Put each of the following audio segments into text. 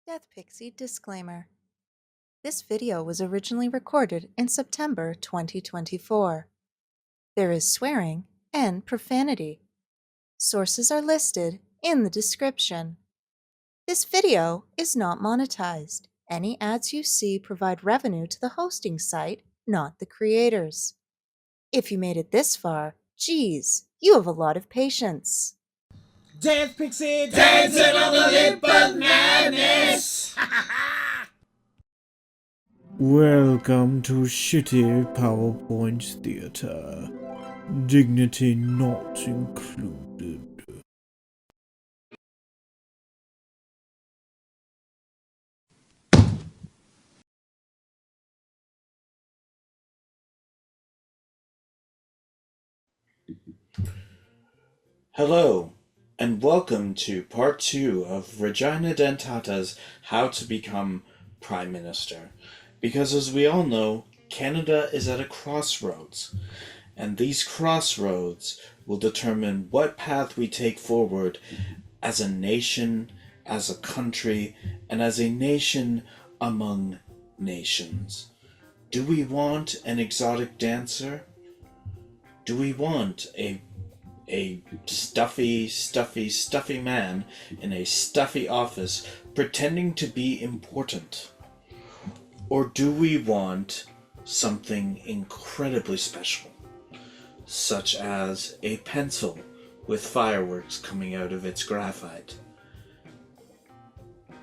Death Pixie disclaimer. This video was originally recorded in September 2024. There is swearing and profanity. Sources are listed in the description. This video is not monetized. Any ads you see provide revenue to the hosting site, not the creators. If you made it this far, geez, you have a lot of patience. Dance Pixie, dancing on the lip of madness. Welcome to Shitty PowerPoint Theater. Dignity not included. Hello, and welcome to part 2 of Regina Dentata's How to Become Prime Minister. Because as we all know, Canada is at a crossroads, and these crossroads will determine what path we take forward as a nation, as a country, and as a nation among nations. Do we want an exotic dancer? Do we want a stuffy man in a stuffy office pretending to be important? Or do we want something incredibly special, such as a pencil with fireworks coming out of its graphite?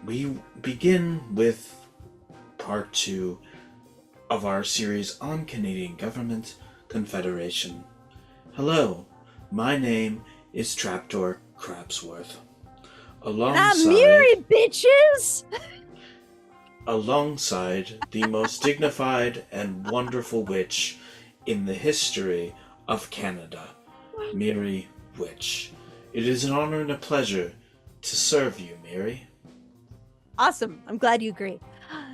We begin with part 2 of our series on Canadian government, Confederation. Hello, my name is Trapdoor Crabsworth. Summery, bitches! Alongside the most dignified and wonderful witch in the history of Canada, Mary Witch. It is an honor and a pleasure to serve you, Mary. Awesome. I'm glad you agree.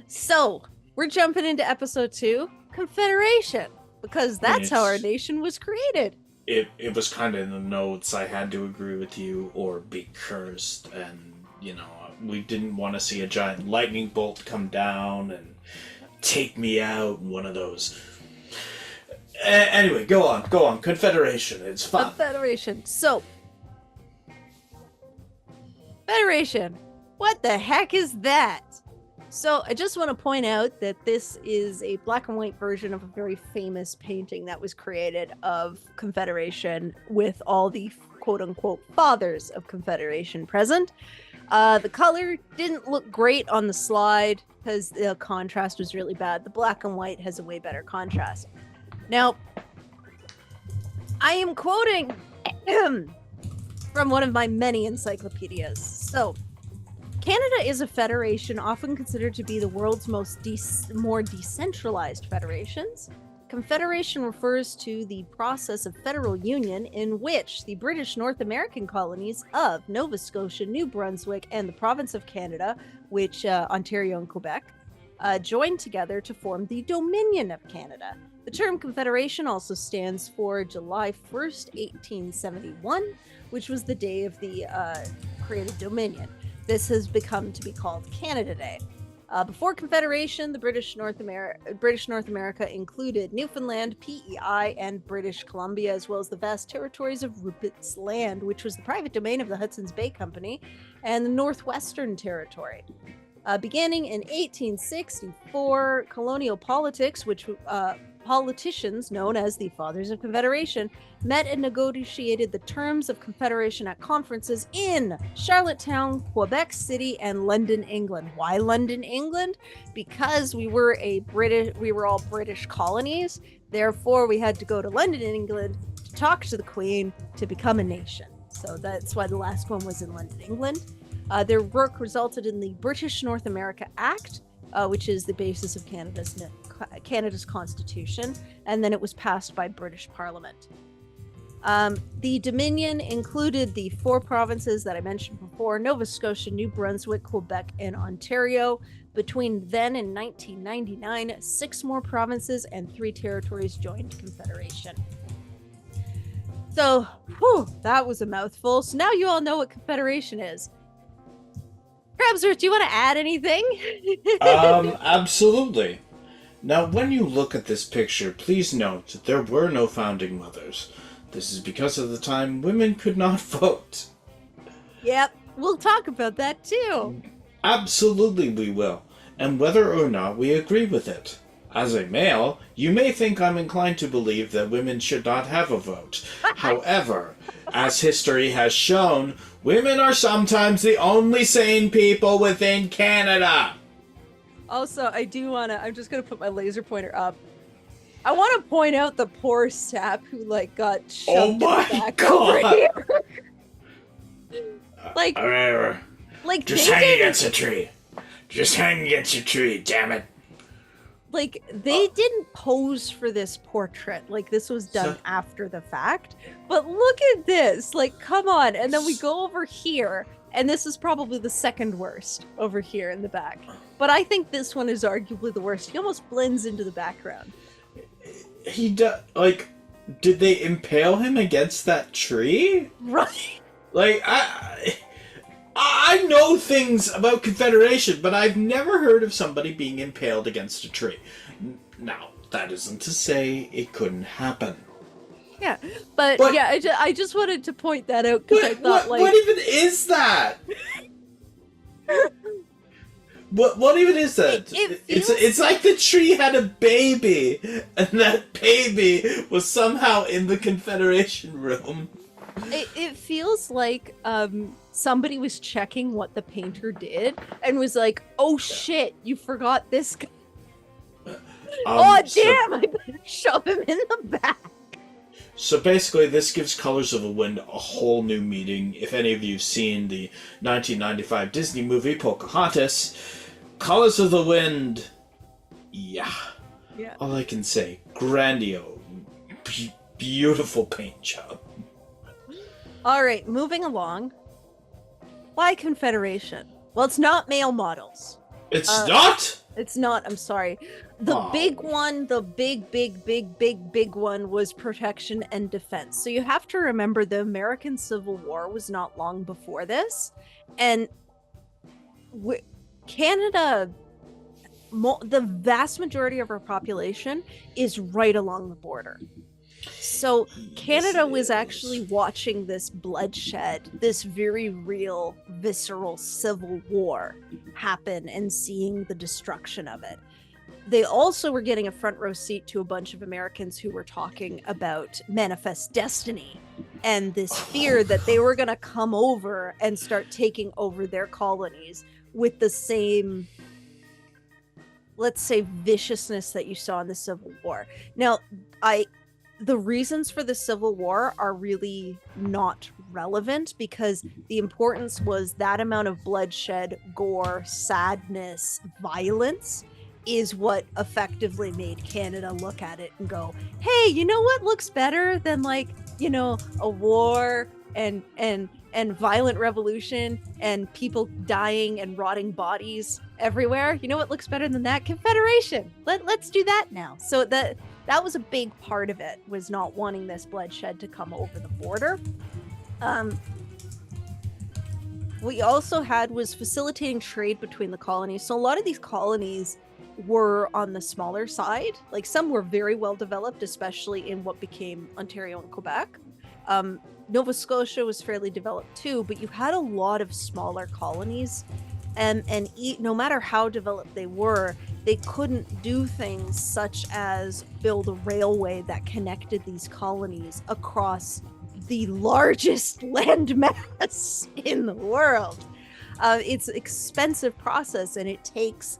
So, we're jumping into episode 2, Confederation, because that's how our nation was created. It was kind of in the notes. I had to agree with you or be cursed, and we didn't want to see a giant lightning bolt come down and take me out. One of those. Anyway, go on. Confederation, it's fun. Confederation. So, Federation. What the heck is that? So I just want to point out that this is a black and white version of a very famous painting that was created of Confederation with all the quote-unquote fathers of Confederation present. The color didn't look great on the slide because the contrast was really bad. The black and white has a way better contrast. Now, I am quoting from one of my many encyclopedias. So, Canada is a federation often considered to be the world's more decentralized federations. Confederation refers to the process of federal union in which the British North American colonies of Nova Scotia, New Brunswick, and the province of Canada, which Ontario and Quebec, joined together to form the Dominion of Canada. The term Confederation also stands for July 1st, 1871, which was the day of the created Dominion. This has become to be called Canada Day. Before Confederation, the British North America included Newfoundland, PEI, and British Columbia, as well as the vast territories of Rupert's Land, which was the private domain of the Hudson's Bay Company, and the Northwestern Territory. Beginning in 1864, colonial politics, which politicians known as the Fathers of Confederation met and negotiated the terms of Confederation at conferences in Charlottetown, Quebec City, and London, England. Why London, England? Because we were all British colonies. Therefore, we had to go to London, England to talk to the Queen to become a nation. So that's why the last one was in London, England. Their work resulted in the British North America Act, which is the basis of Canada's constitution, and then it was passed by British Parliament. The Dominion included the 4 provinces that I mentioned before: Nova Scotia, New Brunswick, Quebec, and Ontario. Between then and 1999, 6 more provinces and 3 territories joined Confederation. So, that was a mouthful. So now you all know what Confederation is. Crabsworth, do you want to add anything? Absolutely. Now, when you look at this picture, please note that there were no founding mothers. This is because of the time women could not vote. Yep, we'll talk about that too. Absolutely we will, and whether or not we agree with it. As a male, you may think I'm inclined to believe that women should not have a vote. However, as history has shown, women are sometimes the only sane people within Canada. Also, I'm just gonna put my laser pointer up. I want to point out the poor sap who got shoved in the back over here. Just hang against a tree. Just hang against a tree, damn it. They didn't pose for this portrait. This was done after the fact. But look at this. Come on. And then we go over here, and this is probably the second worst over here in the back. But I think this one is arguably the worst. He almost blends into the background. Did they impale him against that tree? Right. I know things about Confederation, but I've never heard of somebody being impaled against a tree. Now, that isn't to say it couldn't happen. Yeah, but yeah, I just wanted to point that out because I thought what even is that? What even is that? It's like the tree had a baby, and that baby was somehow in the Confederation room. It feels like somebody was checking what the painter did and was like, "Oh shit, you forgot this guy." I better shove him in the back. So basically, this gives Colors of the Wind a whole new meaning. If any of you've seen the 1995 Disney movie Pocahontas, Colors of the Wind, yeah. All I can say, grandiose, beautiful paint job. All right, moving along. Why Confederation? Well, it's not male models. It's not? It's not, I'm sorry. The big one, the big one was protection and defense. So you have to remember the American Civil War was not long before this. And Canada, the vast majority of our population is right along the border. So Canada was actually watching this bloodshed, this very real, visceral civil war happen and seeing the destruction of it. They also were getting a front row seat to a bunch of Americans who were talking about manifest destiny and this fear that they were going to come over and start taking over their colonies with the same, let's say, viciousness that you saw in the Civil War. Now, the reasons for the Civil War are really not relevant because the importance was that amount of bloodshed, gore, sadness, violence is what effectively made Canada look at it and go, hey, you know what looks better than a war and violent revolution and people dying and rotting bodies everywhere? You know what looks better than that? Confederation. Let's do that now. So that was a big part of it, was not wanting this bloodshed to come over the border. What you also had was facilitating trade between the colonies. So a lot of these colonies were on the smaller side. Some were very well developed, especially in what became Ontario and Quebec. Nova Scotia was fairly developed too, but you had a lot of smaller colonies. And no matter how developed they were, they couldn't do things such as build a railway that connected these colonies across the largest landmass in the world. It's an expensive process, and it takes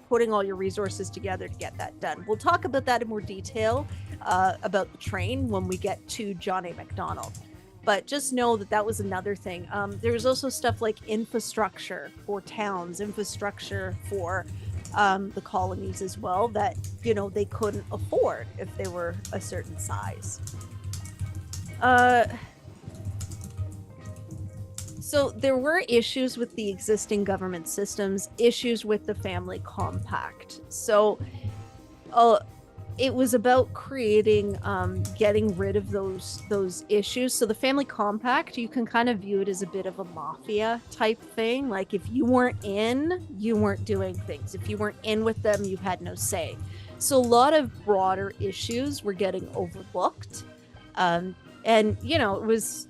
putting all your resources together to get that done. We'll talk about that in more detail about the train when we get to John A. Macdonald. But just know that was another thing. There was also stuff like infrastructure for towns, infrastructure for the colonies as well that, they couldn't afford if they were a certain size. So there were issues with the existing government systems, issues with the family compact. So it was about creating, getting rid of those issues. So the family compact, you can kind of view it as a bit of a mafia type thing. Like if you weren't in, you weren't doing things. If you weren't in with them, you had no say. So a lot of broader issues were getting overlooked. And, you know, it was,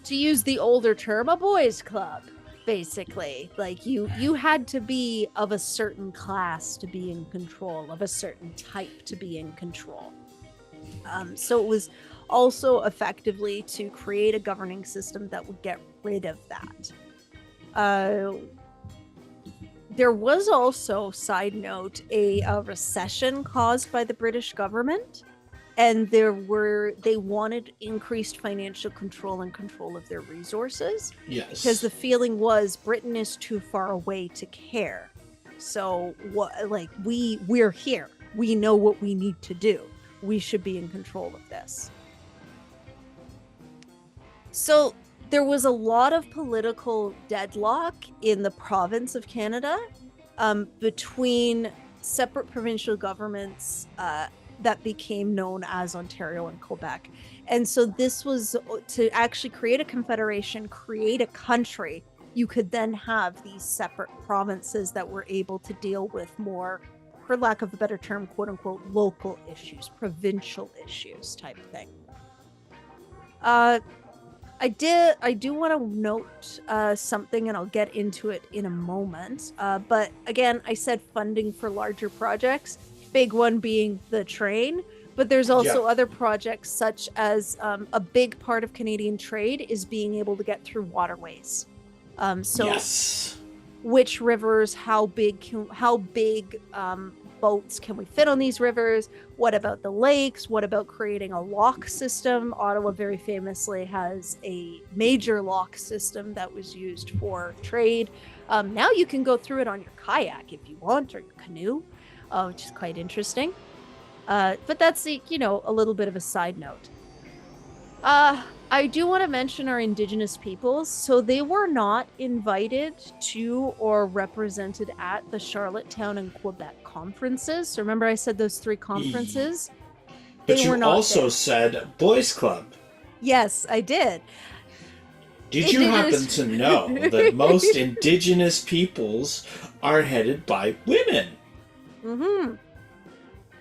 to use the older term, a boys' club. Basically, like you had to be of a certain class to be in control, of a certain type to be in control. So it was also effectively to create a governing system that would get rid of that. There was also, side note, a recession caused by the British government, and they wanted increased financial control and control of their resources. Yes. Because the feeling was Britain is too far away to care. So we're here. We know what we need to do. We should be in control of this. So there was a lot of political deadlock in the province of Canada, between separate provincial governments, that became known as Ontario and Quebec. And so this was to actually create a confederation, create a country. You could then have these separate provinces that were able to deal with more, for lack of a better term, quote unquote, local issues, provincial issues type thing. I do want to note something, and I'll get into it in a moment. But again, I said funding for larger projects. Big one being the train, but there's also other projects such as a big part of Canadian trade is being able to get through waterways. Yes. Which rivers, how big boats can we fit on these rivers? What about the lakes? What about creating a lock system? Ottawa very famously has a major lock system that was used for trade. Now you can go through it on your kayak if you want, or your canoe. Which is quite interesting. But that's a little bit of a side note. I do want to mention our Indigenous peoples. So they were not invited to or represented at the Charlottetown and Quebec conferences. So remember I said those 3 conferences? But you also said boys' club. Yes, I did. Did you happen to know that most Indigenous peoples are headed by women? Mm-hmm.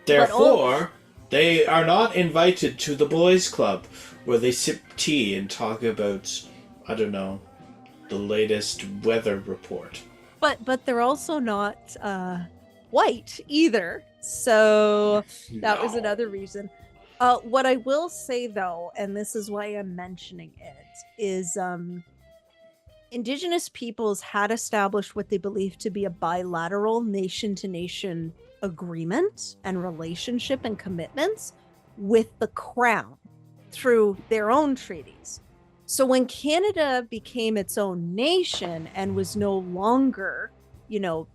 Therefore, they are not invited to the boys' club, where they sip tea and talk about, I don't know, the latest weather report. But they're also not white either, so that was another reason. What I will say though, and this is why I'm mentioning it, is Indigenous peoples had established what they believed to be a bilateral nation-to-nation agreement and relationship and commitments with the Crown through their own treaties. So when Canada became its own nation and was no longer, the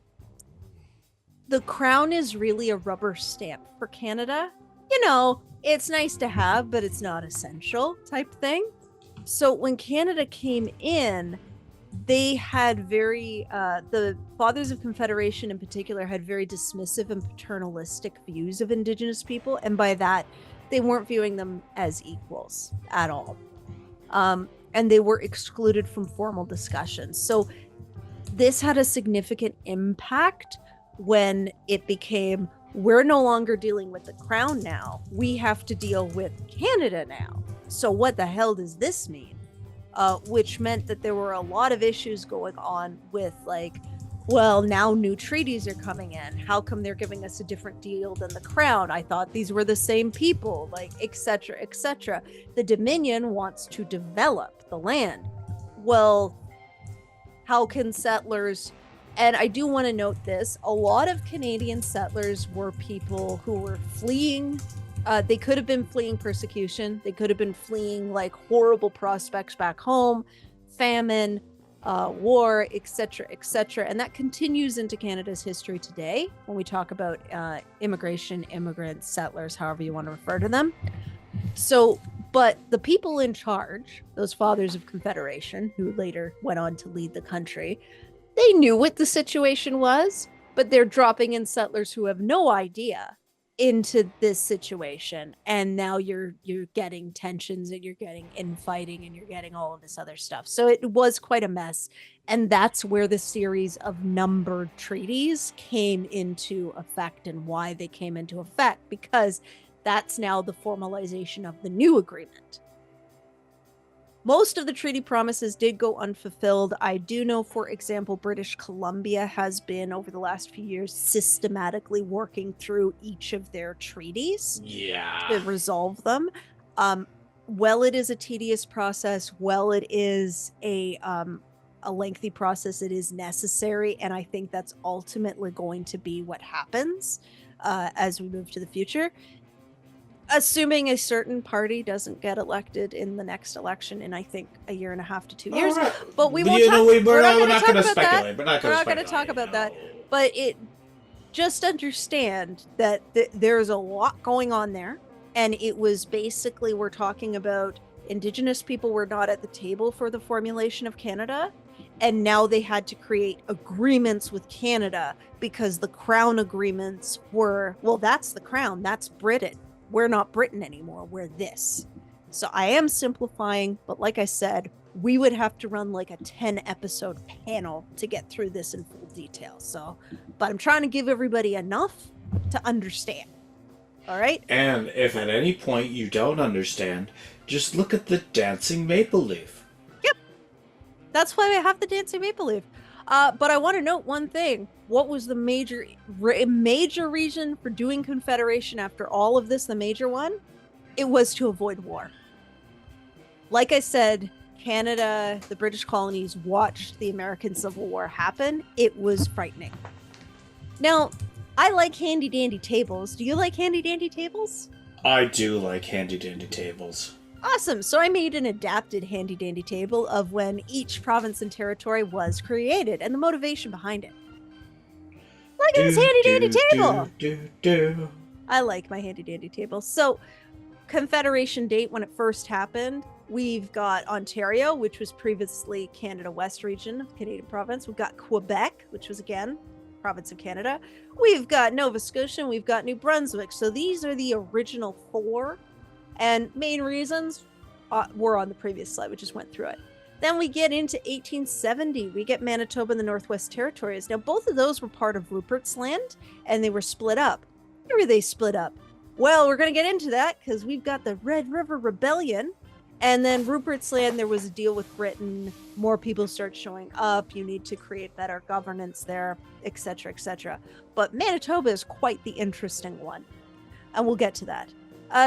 Crown is really a rubber stamp for Canada. It's nice to have, but it's not essential type thing. So when Canada came in, they had the Fathers of Confederation in particular had very dismissive and paternalistic views of Indigenous people. And by that, they weren't viewing them as equals at all. And they were excluded from formal discussions. So this had a significant impact when it became, we're no longer dealing with the Crown now. We have to deal with Canada now. So what the hell does this mean? Which meant that there were a lot of issues going on with now new treaties are coming in. How come they're giving us a different deal than the Crown? I thought these were the same people, etc., etc. The Dominion wants to develop the land. Well, how can settlers, and I do want to note this, a lot of Canadian settlers were people who were fleeing. They could have been fleeing persecution. They could have been fleeing horrible prospects back home, famine, war, etc., etc. And that continues into Canada's history today when we talk about immigration, immigrants, settlers, however you want to refer to them. So, but the people in charge, those Fathers of Confederation, who later went on to lead the country, they knew what the situation was, but they're dropping in settlers who have no idea into this situation, and now you're getting tensions, and you're getting infighting, and you're getting all of this other stuff. So it was quite a mess, and that's where the series of numbered treaties came into effect, and why they came into effect, because that's now the formalization of the new agreement. Most of the treaty promises did go unfulfilled. I do know, for example, British Columbia has been, over the last few years, systematically working through each of their treaties to resolve them. Well, it is a tedious process. Well, it is a lengthy process. It is necessary, and I think that's ultimately going to be what happens as we move to the future. Assuming a certain party doesn't get elected in the next election in, I think, a year and a half to 2 years. Right. But we But, won't you know, talk, we're not gonna going talk to about speculate. that. We're not going to talk about that. But just understand that there's a lot going on there. And it was basically, we're talking about Indigenous people were not at the table for the formulation of Canada. And now they had to create agreements with Canada, because the Crown agreements were, well, that's the Crown, that's Britain. We're not Britain anymore, we're this. So I am simplifying, but like I said, we would have to run like a 10-episode panel to get through this in full detail. So, but I'm trying to give everybody enough to understand. All right? And if at any point you don't understand, just look at the dancing maple leaf. Yep. That's why I have the dancing maple leaf. But I want to note one thing. What was the major reason for doing Confederation after all of this? The major one? It was to avoid war. Like I said, Canada, the British colonies, watched the American Civil War happen. It was frightening. Now, I like handy dandy tables. Do you like handy dandy tables? I do like handy dandy tables. Awesome. So I made an adapted handy dandy table of when each province and territory was created and the motivation behind it. Look at this handy dandy table. I like my handy dandy table. So Confederation date, when it first happened, we've got Ontario, which was previously Canada West region of Canadian province. We've got Quebec, which was again province of Canada. We've got Nova Scotia, and we've got New Brunswick. So these are the original 4. And main reasons were on the previous slide. We just went through it. Then we get into 1870. We get Manitoba and the Northwest Territories. Now, both of those were part of Rupert's Land, and they were split up. Why were they split up? Well, we're going to get into that, because we've got the Red River Rebellion. And then Rupert's Land, there was a deal with Britain. More people start showing up. You need to create better governance there, etc., etc. But Manitoba is quite the interesting one. And we'll get to that.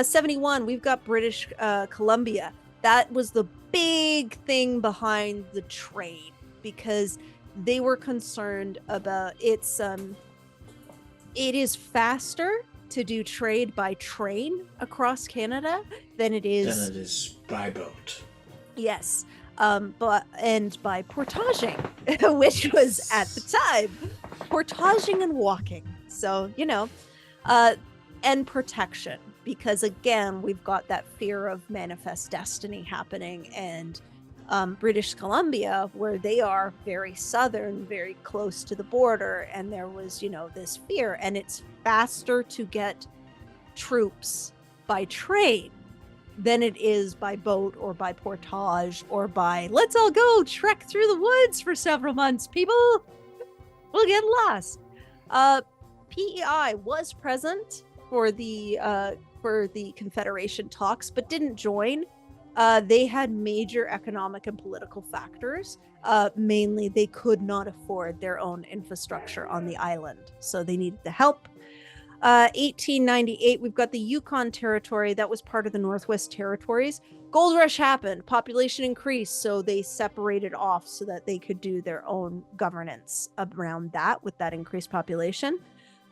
71, we've got British Columbia. That was the big thing behind the trade, because they were concerned about it is faster to do trade by train across Canada than it is by boat. Yes. And by portaging, which was at the time portaging and walking. So, and protection. Because again, we've got that fear of manifest destiny happening, and British Columbia, where they are very southern, very close to the border, and there was, this fear, and it's faster to get troops by train than it is by boat or by portage or by, let's all go trek through the woods for several months, people. We'll get lost. PEI was present for the Confederation talks, but didn't join. They had major economic and political factors. Mainly, they could not afford their own infrastructure on the island, so they needed the help. 1898, we've got the Yukon Territory. That was part of the Northwest Territories. Gold rush happened. Population increased, so they separated off so that they could do their own governance around that with that increased population.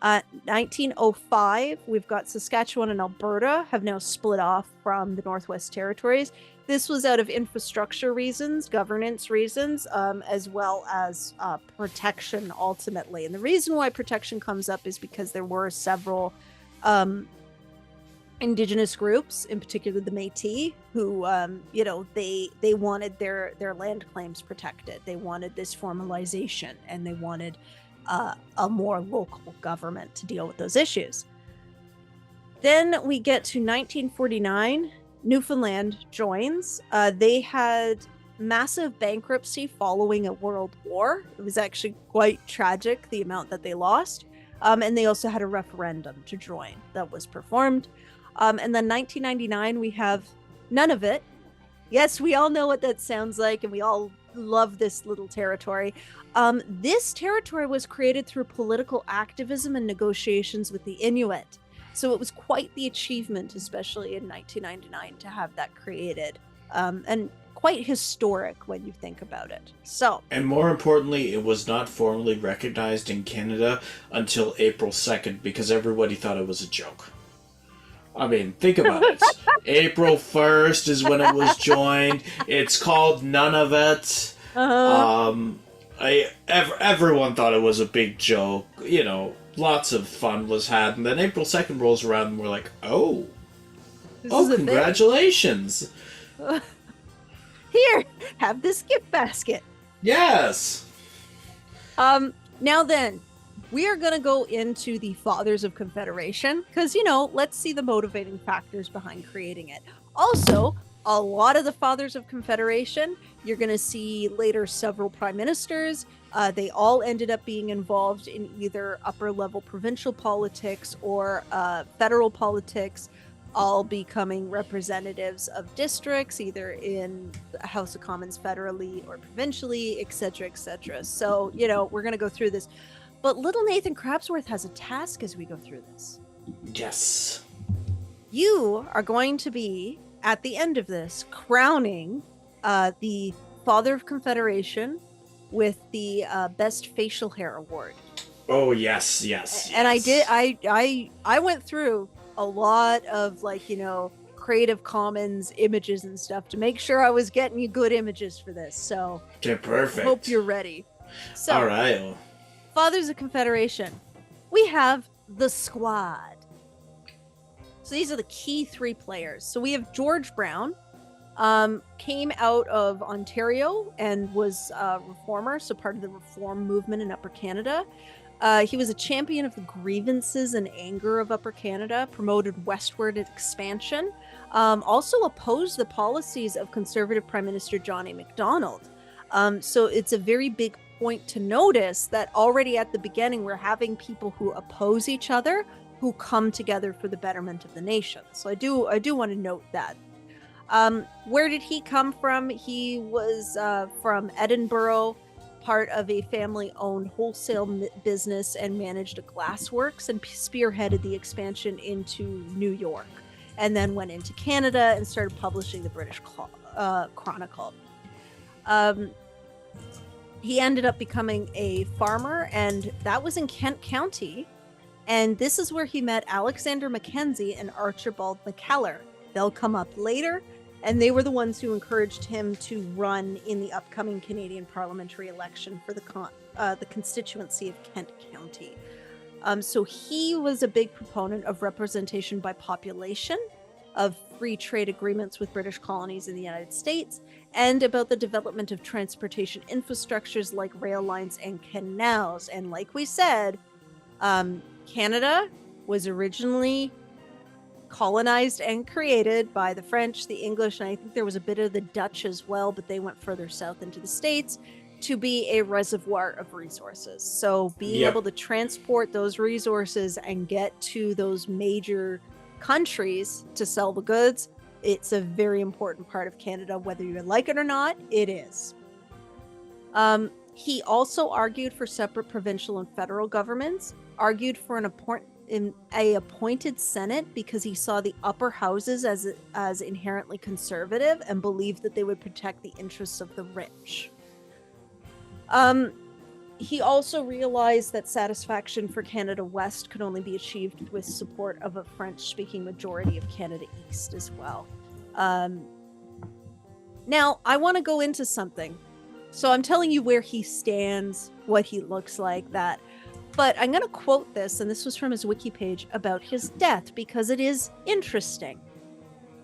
1905, we've got Saskatchewan and Alberta have now split off from the Northwest Territories. This was out of infrastructure reasons, governance reasons, as well as protection ultimately. And the reason why protection comes up is because there were several Indigenous groups, in particular the Métis, who, they wanted their land claims protected. They wanted this formalization, and they wanted a more local government to deal with those issues. Then we get to 1949. Newfoundland joins. They had massive bankruptcy following a world war. It was actually quite tragic, the amount that they lost. And they also had a referendum to join that was performed. And then 1999, we have Nunavut. Yes, we all know what that sounds like, and we all love this little territory. This territory was created through political activism and negotiations with the Inuit. So it was quite the achievement, especially in 1999, to have that created. And quite historic when you think about it. So, And more importantly, it was not formally recognized in Canada until April 2nd because everybody thought it was a joke. I mean, think about it. April 1st is when it was joined. It's called Nunavut. Everyone thought it was a big joke. You know, lots of fun was had. And then April 2nd rolls around and we're like, oh, congratulations. Here, have this gift basket. Yes. Now then, we are going to go into the Fathers of Confederation because, you know, let's see the motivating factors behind creating it. Also, a lot of the Fathers of Confederation, you're going to see later several prime ministers. They all ended up being involved in either upper level provincial politics or federal politics, all becoming representatives of districts, either in the House of Commons federally or provincially, etc., etc. So, you know, we're going to go through this. But little Nathan Crabsworth has a task as we go through this. Yes. You are going to be, at the end of this, crowning the Father of Confederation with the Best Facial Hair Award. Oh, yes, yes. And I went through a lot of, like, you know, Creative Commons images and stuff to make sure I was getting you good images for this. So, okay, perfect. Hope you're ready. So, all right. Fathers of Confederation. We have the squad. So these are the key three players. So we have George Brown, came out of Ontario and was a reformer, so part of the reform movement in Upper Canada. He was a champion of the grievances and anger of Upper Canada, promoted westward expansion, also opposed the policies of Conservative Prime Minister John A. Macdonald. So it's a very big point to notice that already at the beginning, we're having people who oppose each other, who come together for the betterment of the nation. So I do want to note that. Where did he come from? He was from Edinburgh, part of a family-owned wholesale business, and managed a glassworks and spearheaded the expansion into New York, and then went into Canada and started publishing the British Chronicle. He ended up becoming a farmer, and that was in Kent County. And this is where he met Alexander Mackenzie and Archibald McKellar. They'll come up later, and they were the ones who encouraged him to run in the upcoming Canadian parliamentary election for the constituency of Kent County. So he was a big proponent of representation by population, of free trade agreements with British colonies in the United States, and about the development of transportation infrastructures like rail lines and canals. And like we said, Canada was originally colonized and created by the French, the English, and I think there was a bit of the Dutch as well, but they went further south into the States to be a reservoir of resources. So being able to transport those resources and get to those major countries to sell the goods, it's a very important part of Canada, whether you like it or not, it is. He also argued for separate provincial and federal governments, argued for an appointed Senate because he saw the upper houses as inherently conservative and believed that they would protect the interests of the rich. He also realized that satisfaction for Canada West could only be achieved with support of a French-speaking majority of Canada East as well. Now, I want to go into something. So I'm telling you where he stands, what he looks like, that. But I'm going to quote this, and this was from his wiki page, about his death, because it is interesting.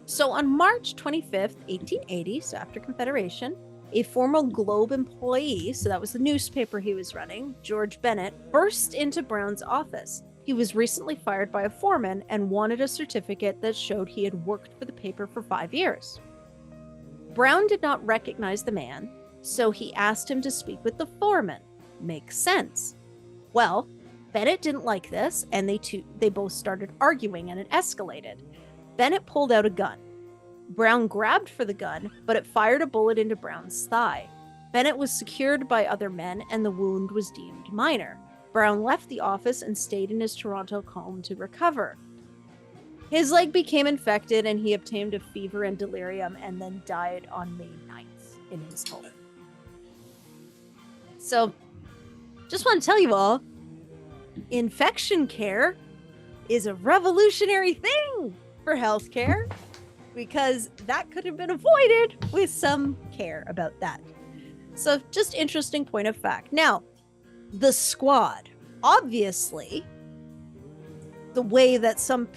So on March 25th, 1880, so after Confederation, a former Globe employee, so that was the newspaper he was running, George Bennett, burst into Brown's office. He was recently fired by a foreman and wanted a certificate that showed he had worked for the paper for 5 years. Brown did not recognize the man, so he asked him to speak with the foreman. Makes sense. Well, Bennett didn't like this, and they both started arguing, and it escalated. Bennett pulled out a gun. Brown grabbed for the gun, but it fired a bullet into Brown's thigh. Bennett was secured by other men, and the wound was deemed minor. Brown left the office and stayed in his Toronto home to recover. His leg became infected, and he obtained a fever and delirium, and then died on May 9th in his home. So, just want to tell you all, infection care is a revolutionary thing for healthcare, because that could have been avoided with some care about that. So, just interesting point of fact. Now, the squad. Obviously, the way that some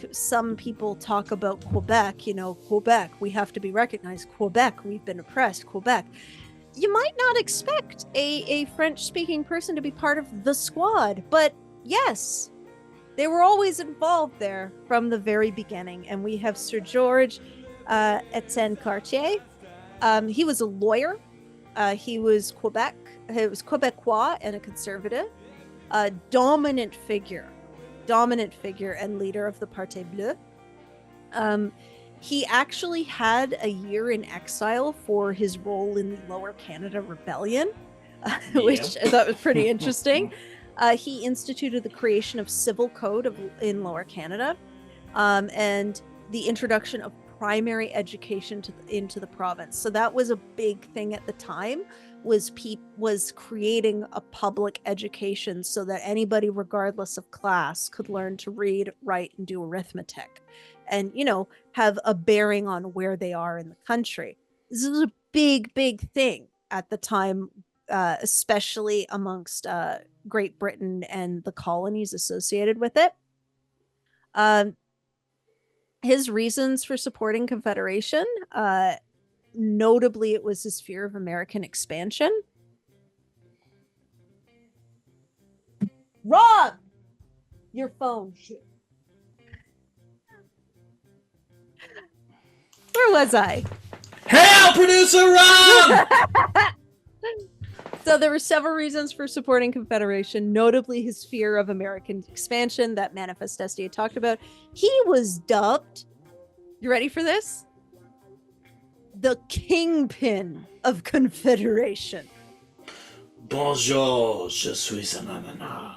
people talk about Quebec, Quebec, we have to be recognized. Quebec, we've been oppressed. Quebec. You might not expect a French-speaking person to be part of the squad, but yes, they were always involved there from the very beginning. And we have Sir George Etienne Cartier. He was a lawyer. He was Quebecois and a conservative. A dominant figure and leader of the Parti Bleu. He actually had a year in exile for his role in the Lower Canada Rebellion, which I thought was pretty interesting. He instituted the creation of civil code in Lower Canada, and the introduction of primary education into the province. So that was a big thing at the time, was creating a public education so that anybody, regardless of class, could learn to read, write, and do arithmetic, and have a bearing on where they are in the country. This was a big thing at the time, especially amongst Great Britain and the colonies associated with it. His reasons for supporting Confederation, notably, it was his fear of American expansion. Rob! Your phone. Where was I? Hail, producer Rob! So there were several reasons for supporting Confederation, notably his fear of American expansion that Manifest Destiny had talked about. He was dubbed, you ready for this? The kingpin of Confederation. Bonjour, je suis un ananas.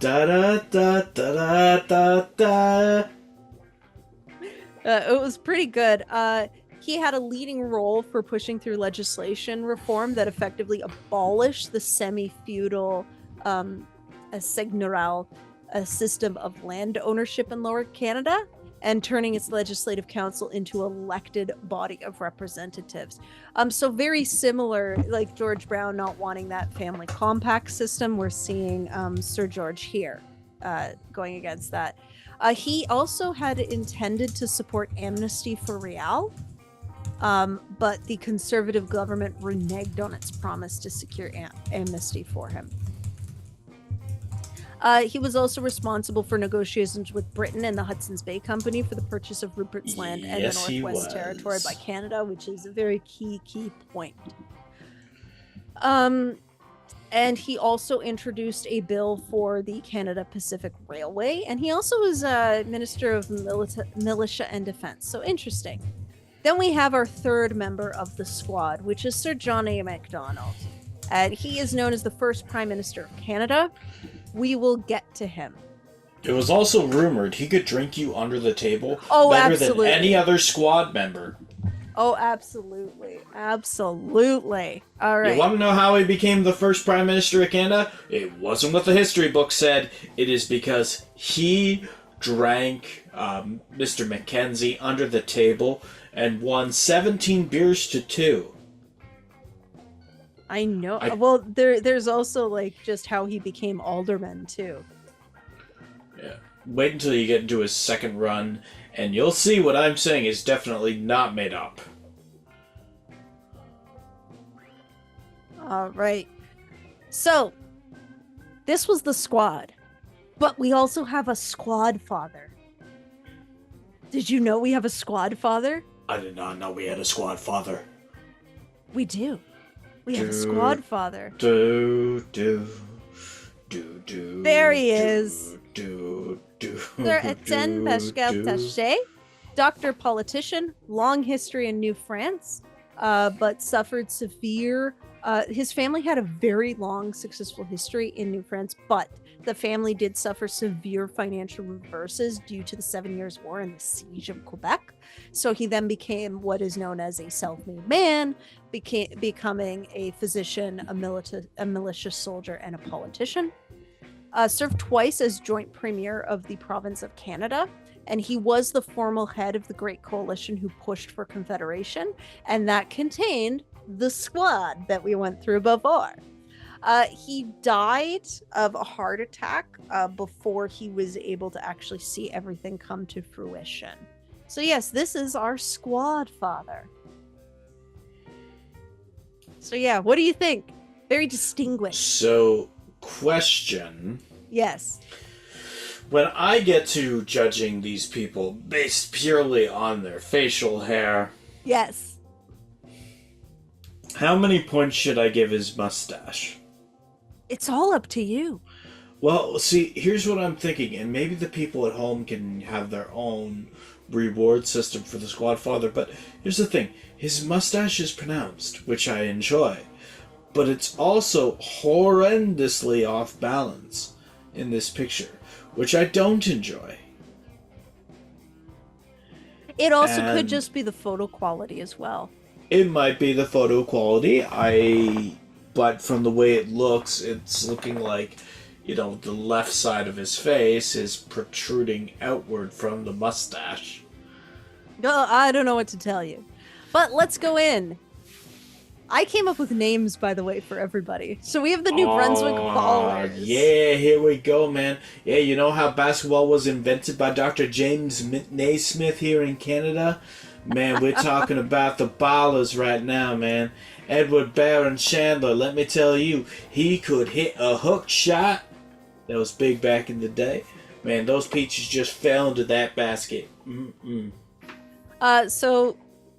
Da da da da da da. It was pretty good. He had a leading role for pushing through legislation reform that effectively abolished the semi-feudal seigneurial system of land ownership in Lower Canada, and turning its legislative council into an elected body of representatives. So very similar, like George Brown not wanting that family compact system, we're seeing Sir George here going against that. He also had intended to support amnesty for Riel, but the conservative government reneged on its promise to secure amnesty for him. He was also responsible for negotiations with Britain and the Hudson's Bay Company for the purchase of Rupert's Land and the Northwest Territory by Canada, which is a very key point. And he also introduced a bill for the Canada Pacific Railway, and he also was Minister of Militia and Defense. So interesting. Then we have our third member of the squad, which is Sir John A. Macdonald. And he is known as the first Prime Minister of Canada. We will get to him. It was also rumored he could drink you under the table better than any other squad member. Oh, absolutely. Absolutely. All right. You want to know how he became the first Prime Minister of Canada? It wasn't what the history book said. It is because he drank Mr. Mackenzie under the table and won 17 beers to 2. I know. Well, there's also just how he became alderman too. Yeah. Wait until you get into his second run, and you'll see what I'm saying is definitely not made up. All right. So, this was the squad. But we also have a squad father. Did you know we have a squad father? I did not know we had a squad father. We do. We have a squad father. Do. There he is. Do. Sir Etienne Pascal-Taché, doctor politician, long history in New France, but suffered severe. His family had a very long, successful history in New France, but the family did suffer severe financial reverses due to the 7 Years' War and the siege of Quebec. So he then became what is known as a self-made man, becoming a physician, a militia soldier, and a politician. Served twice as joint premier of the province of Canada, and he was the formal head of the Great Coalition who pushed for Confederation, and that contained the squad that we went through before. He died of a heart attack before he was able to actually see everything come to fruition. So yes, this is our squad father. So yeah, what do you think? Very distinguished. So, question. Yes. When I get to judging these people based purely on their facial hair, Yes. how many points should I give his mustache? It's all up to you. Well, see, here's what I'm thinking, and maybe the people at home can have their own reward system for the squad father, but here's the thing. His mustache is pronounced, which I enjoy, but it's also horrendously off balance in this picture, which I don't enjoy. It also could And just be the photo quality as well. it might be the photo quality, but from the way it looks, it's looking like, the left side of his face is protruding outward from the mustache. No, I don't know what to tell you. But let's go in. I came up with names, by the way, for everybody. So we have the New Brunswick Ballers. Yeah, here we go, man. Yeah, you know how basketball was invented by Dr. James Naismith here in Canada? Man, we're talking about the Ballers right now, man. Edward Barron Chandler, let me tell you, he could hit a hook shot. That was big back in the day. Man, those peaches just fell into that basket. So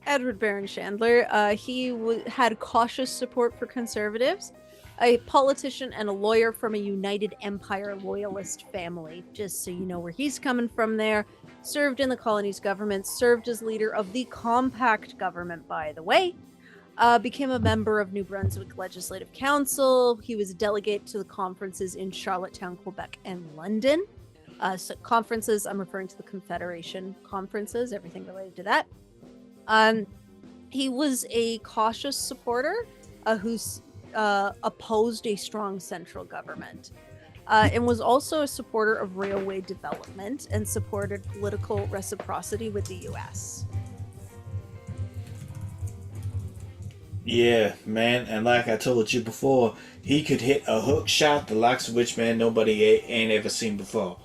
Edward Barron Chandler, he had cautious support for conservatives, a politician and a lawyer from a United Empire Loyalist family, just so you know where he's coming from there. Served in the colonies government, served as leader of the Compact government, by the way. Became a member of New Brunswick Legislative Council. He was a delegate to the conferences in Charlottetown, Quebec, and London. So conferences, I'm referring to the Confederation conferences, everything related to that. He was a cautious supporter who opposed a strong central government. And was also a supporter of railway development and supported political reciprocity with the U.S. Yeah, man, and like I told you before, he could hit a hook shot, the likes of which, man, nobody ain't ever seen before.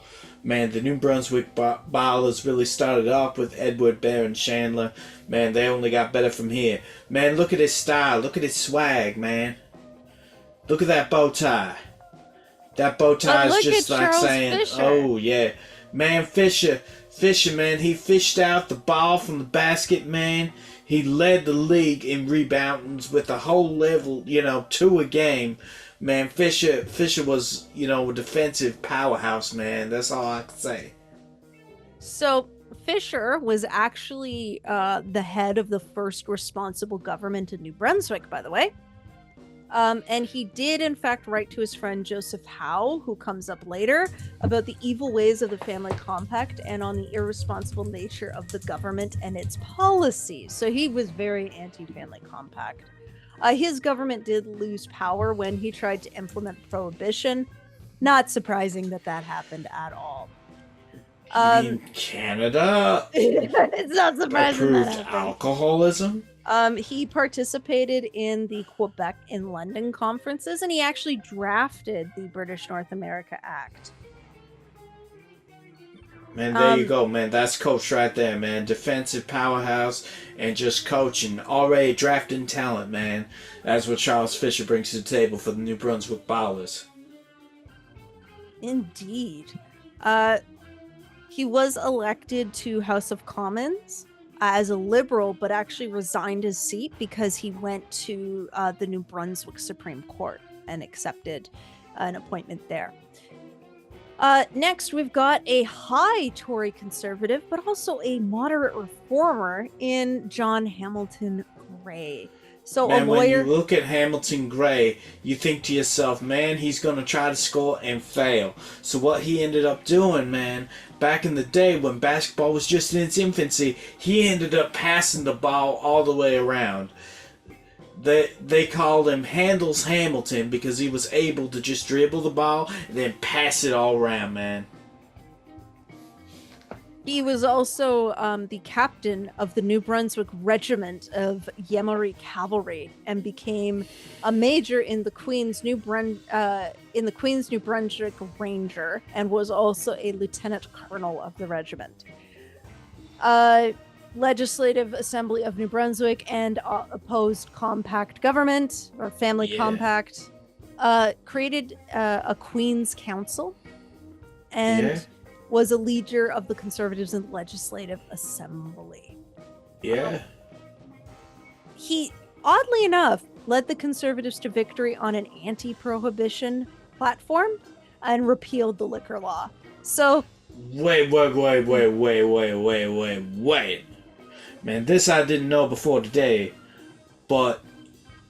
Man, the New Brunswick Ballers really started off with Edward Barron Chandler. Man, they only got better from here. Man, look at his style, look at his swag, man. Look at that bow tie. That bow tie is just like Charles saying, Fisher. oh, yeah. Man, Fisher, man, he fished out the ball from the basket, man. He led the league in rebounds with a whole level, 2 a game. Man, Fisher was, a defensive powerhouse, man. That's all I can say. So Fisher was actually the head of the first responsible government in New Brunswick, by the way. And he did, in fact, write to his friend Joseph Howe, who comes up later, about the evil ways of the family compact and on the irresponsible nature of the government and its policies. So he was very anti-family compact. His government did lose power when he tried to implement prohibition. Not surprising that happened at all. You mean Canada It's not surprising approved that happened. alcoholism? He participated in the Quebec and London conferences, and he actually drafted the British North America Act. Man, there you go, man. That's coach right there, man. Defensive powerhouse and just coaching. Already drafting talent, man. That's what Charles Fisher brings to the table for the New Brunswick Ballers. Indeed. He was elected to House of Commons as a Liberal, but actually resigned his seat because he went to the New Brunswick Supreme Court and accepted an appointment there. Next, we've got a high Tory conservative, but also a moderate reformer in John Hamilton Gray. So Man, a lawyer. when you look at Hamilton Gray, you think to yourself, man, he's going to try to score and fail. So what he ended up doing, man, back in the day when basketball was just in its infancy, he ended up passing the ball all the way around. They called him Handles Hamilton because he was able to just dribble the ball and then pass it all around, man. He was also the captain of the New Brunswick Regiment of Yeomanry Cavalry and became a major in the Queen's New Brunswick Ranger, and was also a lieutenant colonel of the regiment. Legislative Assembly of New Brunswick and opposed compact government or family compact. Created a Queen's Council and was a leader of the Conservatives in the Legislative Assembly. Yeah. He, oddly enough, led the Conservatives to victory on an anti-prohibition platform and repealed the liquor law. So... Wait. Man, this I didn't know before today, but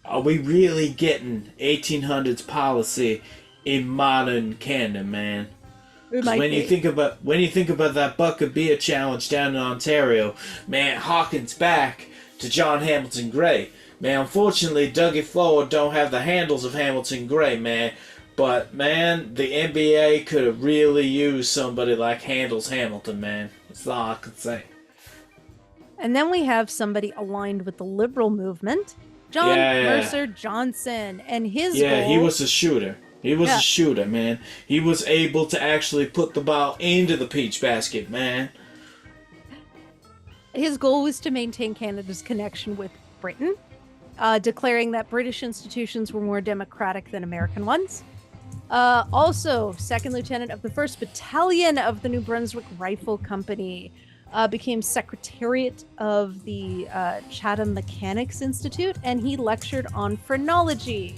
are we really getting 1800s policy in modern Canada, man? When you think about that buck of beer challenge down in Ontario, man, harkens back to John Hamilton Gray. Man, unfortunately, Dougie Ford don't have the handles of Hamilton Gray, man. But man, the NBA could have really used somebody like Handles Hamilton, man. That's all I could say. And then we have somebody aligned with the Liberal movement, John Mercer Johnson, and his goal... he was a shooter. He was a shooter, man. He was able to actually put the ball into the peach basket, man. His goal was to maintain Canada's connection with Britain, declaring that British institutions were more democratic than American ones. Also, second lieutenant of the 1st Battalion of the New Brunswick Rifle Company, became secretariat of the Chatham Mechanics Institute, and he lectured on phrenology,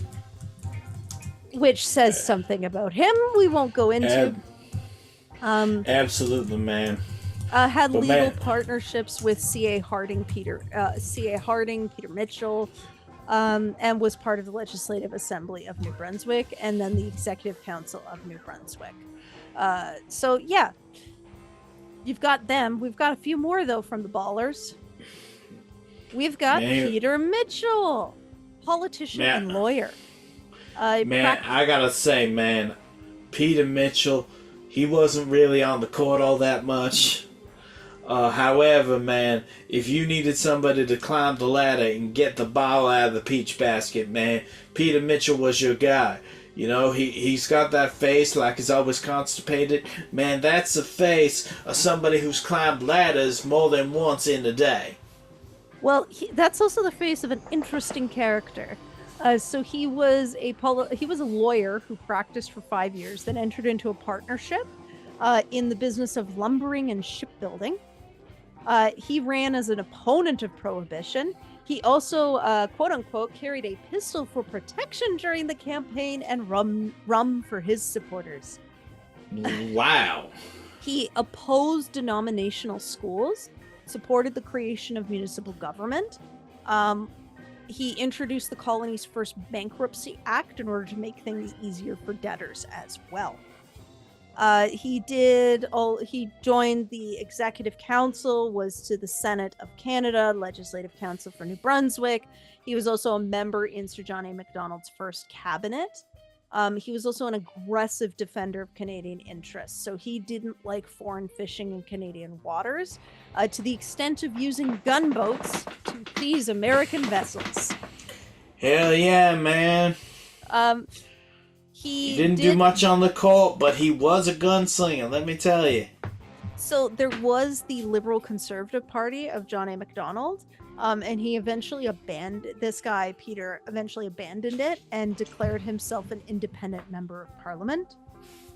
which says something about him we won't go into. Absolutely, man. Had legal partnerships with C.A. Harding, Peter Mitchell, and was part of the Legislative Assembly of New Brunswick, and then the Executive Council of New Brunswick. So, yeah. You've got them. We've got a few more, though, from the Ballers. We've got Peter Mitchell, politician and lawyer. I gotta say, man, Peter Mitchell, he wasn't really on the court all that much. However, man, if you needed somebody to climb the ladder and get the ball out of the peach basket, man, Peter Mitchell was your guy. You know, he's got that face like he's always constipated. Man, that's the face of somebody who's climbed ladders more than once in a day. Well, that's also the face of an interesting character. So he was a lawyer who practiced for 5 years, then entered into a partnership in the business of lumbering and shipbuilding. He ran as an opponent of prohibition. He also, quote unquote, carried a pistol for protection during the campaign and rum for his supporters. Wow. He opposed denominational schools, supported the creation of municipal government. He introduced the colony's first bankruptcy act in order to make things easier for debtors as well. He joined the Executive Council, was to the Senate of Canada, Legislative Council for New Brunswick. He was also a member in Sir John A. Macdonald's first cabinet. He was also an aggressive defender of Canadian interests, so he didn't like foreign fishing in Canadian waters, to the extent of using gunboats to seize American vessels. Hell yeah, man. He didn't do much on the court, but he was a gunslinger, let me tell you. So there was the Liberal Conservative Party of John A. Macdonald, and he eventually abandoned it and declared himself an independent member of Parliament.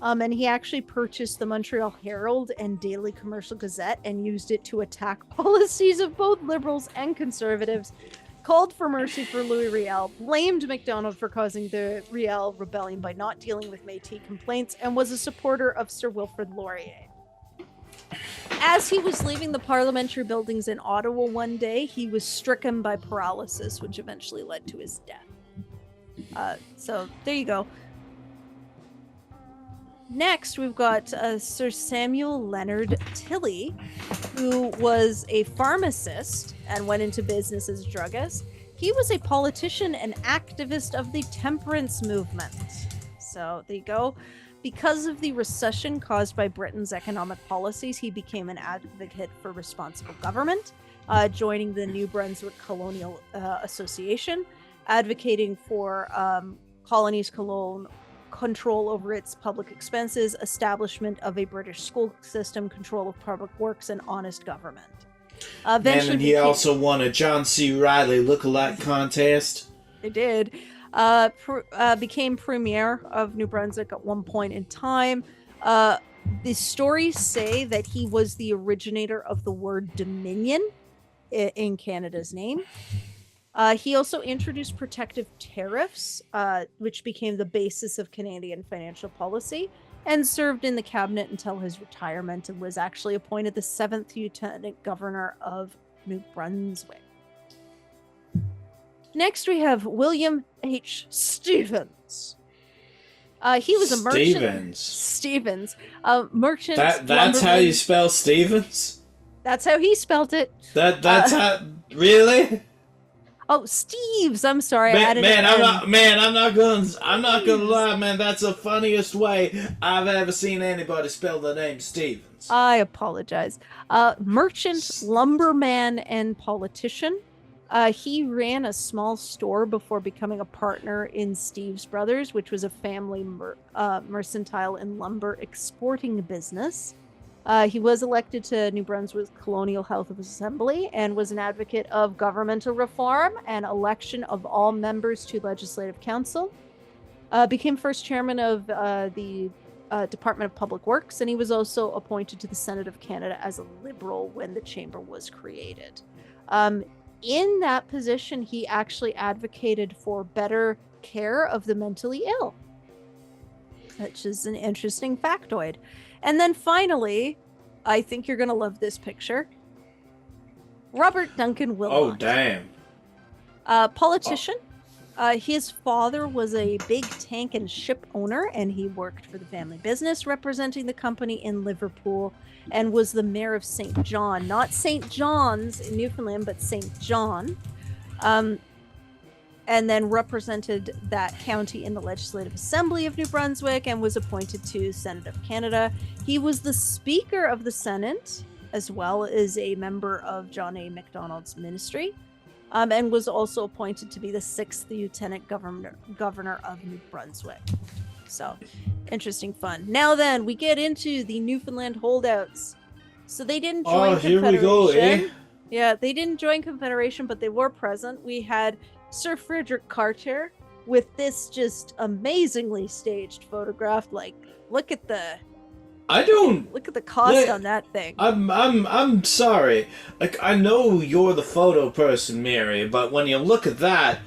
And he actually purchased the Montreal Herald and Daily Commercial Gazette and used it to attack policies of both Liberals and Conservatives, called for mercy for Louis Riel, blamed MacDonald for causing the Riel rebellion by not dealing with Métis complaints, and was a supporter of Sir Wilfrid Laurier. As he was leaving the parliamentary buildings in Ottawa one day, he was stricken by paralysis, which eventually led to his death. So there you go. Next, we've got Sir Samuel Leonard Tilley, who was a pharmacist and went into business as a druggist. He was a politician and activist of the temperance movement. So there you go. Because of the recession caused by Britain's economic policies, he became an advocate for responsible government, joining the New Brunswick Colonial Association, advocating for colonies' control over its public expenses, establishment of a British school system, control of public works, and honest government. Eventually, and he also won a John C. Reilly lookalike contest. It did. Became premier of New Brunswick at one point in time. The stories say that he was the originator of the word Dominion in Canada's name. He also introduced protective tariffs, which became the basis of Canadian financial policy, and served in the cabinet until his retirement, and was actually appointed the 7th Lieutenant Governor of New Brunswick. Next, we have William H. Stevens. He was a merchant. Stevens. Merchant. That's how you spell Stevens? That's how he spelled it. That's how. Really? Oh, Steves. I'm sorry. I'm not gonna lie, man. That's the funniest way I've ever seen anybody spell the name Stevens. I apologize. Merchant, lumberman, and politician. He ran a small store before becoming a partner in Steve's Brothers, which was a family mercantile and lumber exporting business. He was elected to New Brunswick Colonial Health Assembly and was an advocate of governmental reform and election of all members to Legislative Council. Became first chairman of the Department of Public Works, and he was also appointed to the Senate of Canada as a Liberal when the chamber was created. In that position, he actually advocated for better care of the mentally ill, which is an interesting factoid. And then finally, I think you're going to love this picture. Robert Duncan Wilmot. Oh, damn. Politician. His father was a big tank and ship owner, and he worked for the family business, representing the company in Liverpool, and was the mayor of St. John. Not St. John's in Newfoundland, but St. John. And then represented that county in the Legislative Assembly of New Brunswick and was appointed to Senate of Canada. He was the Speaker of the Senate, as well as a member of John A. Macdonald's ministry, and was also appointed to be the 6th Lieutenant Governor of New Brunswick. So, interesting fun. Now then, we get into the Newfoundland holdouts. So they didn't join Confederation. Here we go, eh? Yeah, they didn't join Confederation, but they were present. We had Sir Frederick Cartier with this just amazingly staged photograph. Like, look at the cost on that thing. I'm sorry. Like, I know you're the photo person, Mary, but when you look at that,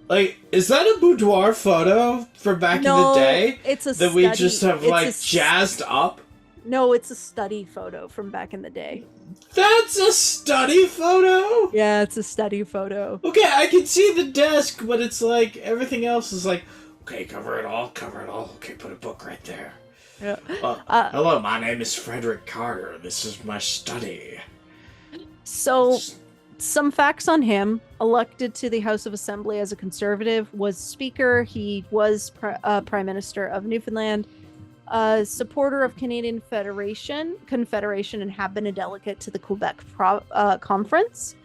like, is that a boudoir photo for back in the day? It's a that study. we just have jazzed up. No, it's a study photo from back in the day. That's a study photo? Yeah, it's a study photo. Okay, I can see the desk, but it's like everything else is like, okay, cover it all. Okay, put a book right there. Yeah. Hello, my name is Frederick Carter. This is my study. So, some facts on him. Elected to the House of Assembly as a Conservative, was Speaker. He was Prime Minister of Newfoundland. Supporter of Canadian Confederation, and have been a delegate to the Quebec Conference.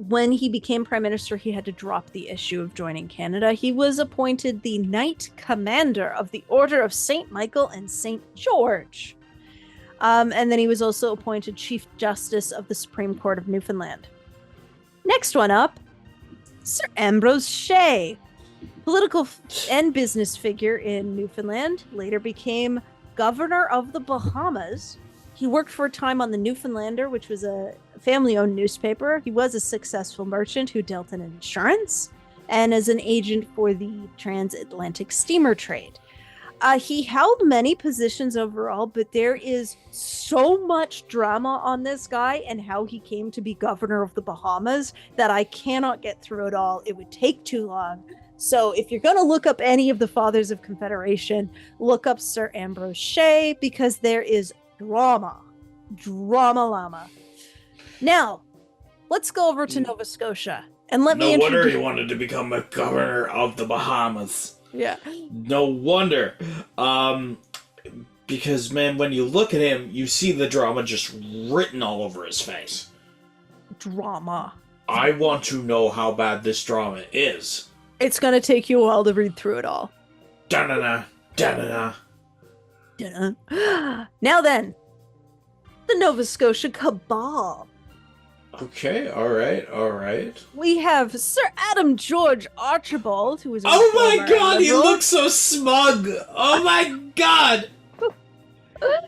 When he became Prime Minister, he had to drop the issue of joining Canada. He was appointed the Knight Commander of the Order of St. Michael and St. George. And then he was also appointed Chief Justice of the Supreme Court of Newfoundland. Next one up, Sir Ambrose Shea. Political and business figure in Newfoundland, later became governor of the Bahamas. He worked for a time on the Newfoundlander, which was a family-owned newspaper. He was a successful merchant who dealt in insurance and as an agent for the transatlantic steamer trade. He held many positions overall, but there is so much drama on this guy and how he came to be governor of the Bahamas that I cannot get through it all. It would take too long. So if you're going to look up any of the Fathers of Confederation, look up Sir Ambrose Shea, because there is drama. Drama llama. Now, let's go over to Nova Scotia. And let me No wonder he wanted to become a governor of the Bahamas. Yeah. No wonder. Because, man, when you look at him, you see the drama just written all over his face. Drama. I want to know how bad this drama is. It's going to take you a while to read through it all. Da-na-na, da-na-na. Da-na. Now then, the Nova Scotia Cabal. Okay, alright. We have Sir Adam George Archibald, who is Oh my god, he looks so smug! Oh my god!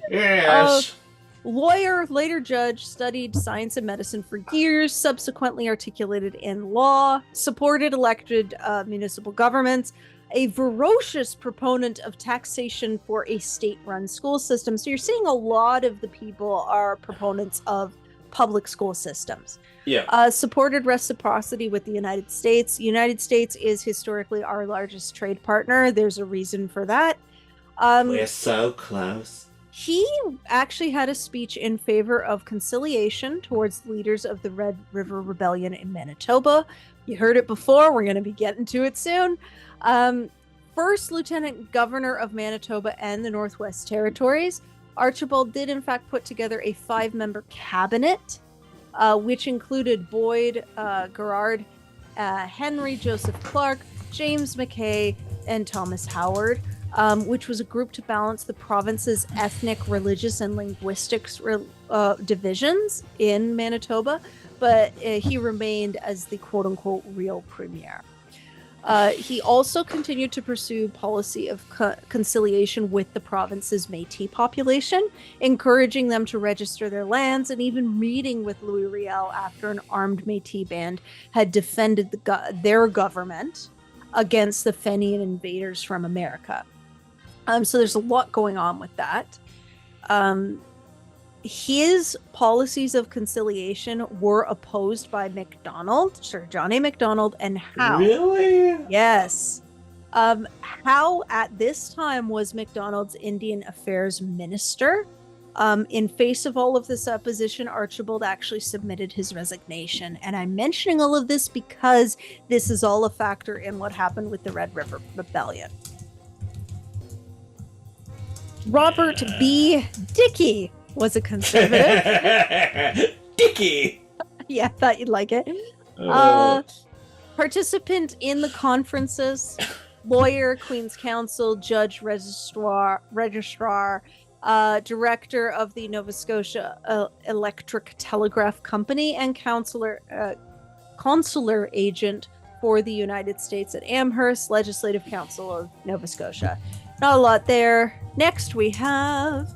Yes. Lawyer, later judge, studied science and medicine for years, subsequently articulated in law, supported elected municipal governments, a ferocious proponent of taxation for a state-run school system. So you're seeing a lot of the people are proponents of public school systems. Yeah. Supported reciprocity with the United States. The United States is historically our largest trade partner. There's a reason for that. We're so close. He actually had a speech in favor of conciliation towards leaders of the Red River Rebellion in Manitoba. You heard it before. We're going to be getting to it soon. First Lieutenant Governor of Manitoba and the Northwest Territories. Archibald did, in fact, put together a 5-member cabinet, which included Boyd, Gerard, Henry Joseph Clark, James Mackay, and Thomas Howard, which was a group to balance the province's ethnic, religious, and linguistics divisions in Manitoba, but he remained as the quote-unquote real premier. He also continued to pursue policy of conciliation with the province's Métis population, encouraging them to register their lands, and even meeting with Louis Riel after an armed Métis band had defended their government against the Fenian invaders from America. So there's a lot going on with that. His policies of conciliation were opposed by Macdonald, Sir John A. Macdonald, and Howe. Really? Yes. Howe at this time was Macdonald's Indian Affairs Minister. In face of all of this opposition, Archibald actually submitted his resignation. And I'm mentioning all of this because this is all a factor in what happened with the Red River Rebellion. Robert B. Dickey was a conservative. Dickey! Yeah, I thought you'd like it. Participant in the conferences, lawyer, Queen's Counsel, judge, registrar, director of the Nova Scotia Electric Telegraph Company, and consular agent for the United States at Amherst, Legislative Council of Nova Scotia. Not a lot there. Next we have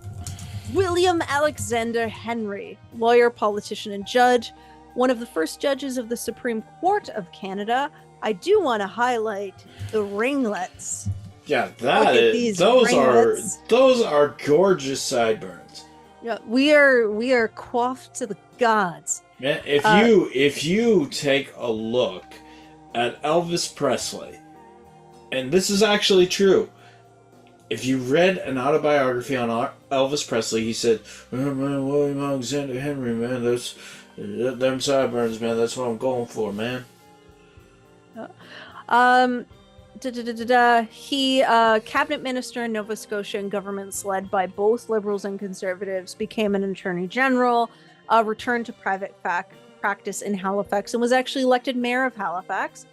William Alexander Henry, lawyer, politician, and judge, one of the first judges of the Supreme Court of Canada. I do want to highlight the ringlets. Yeah, those are gorgeous sideburns. Yeah, we are coiffed to the gods. Man, if you take a look at Elvis Presley, and this is actually true. If you read an autobiography on Elvis Presley, he said, man, William Alexander Henry, man, them sideburns, man, that's what I'm going for, man. He, cabinet minister in Nova Scotia and governments led by both Liberals and Conservatives, became an attorney general, returned to private practice in Halifax, and was actually elected mayor of Halifax.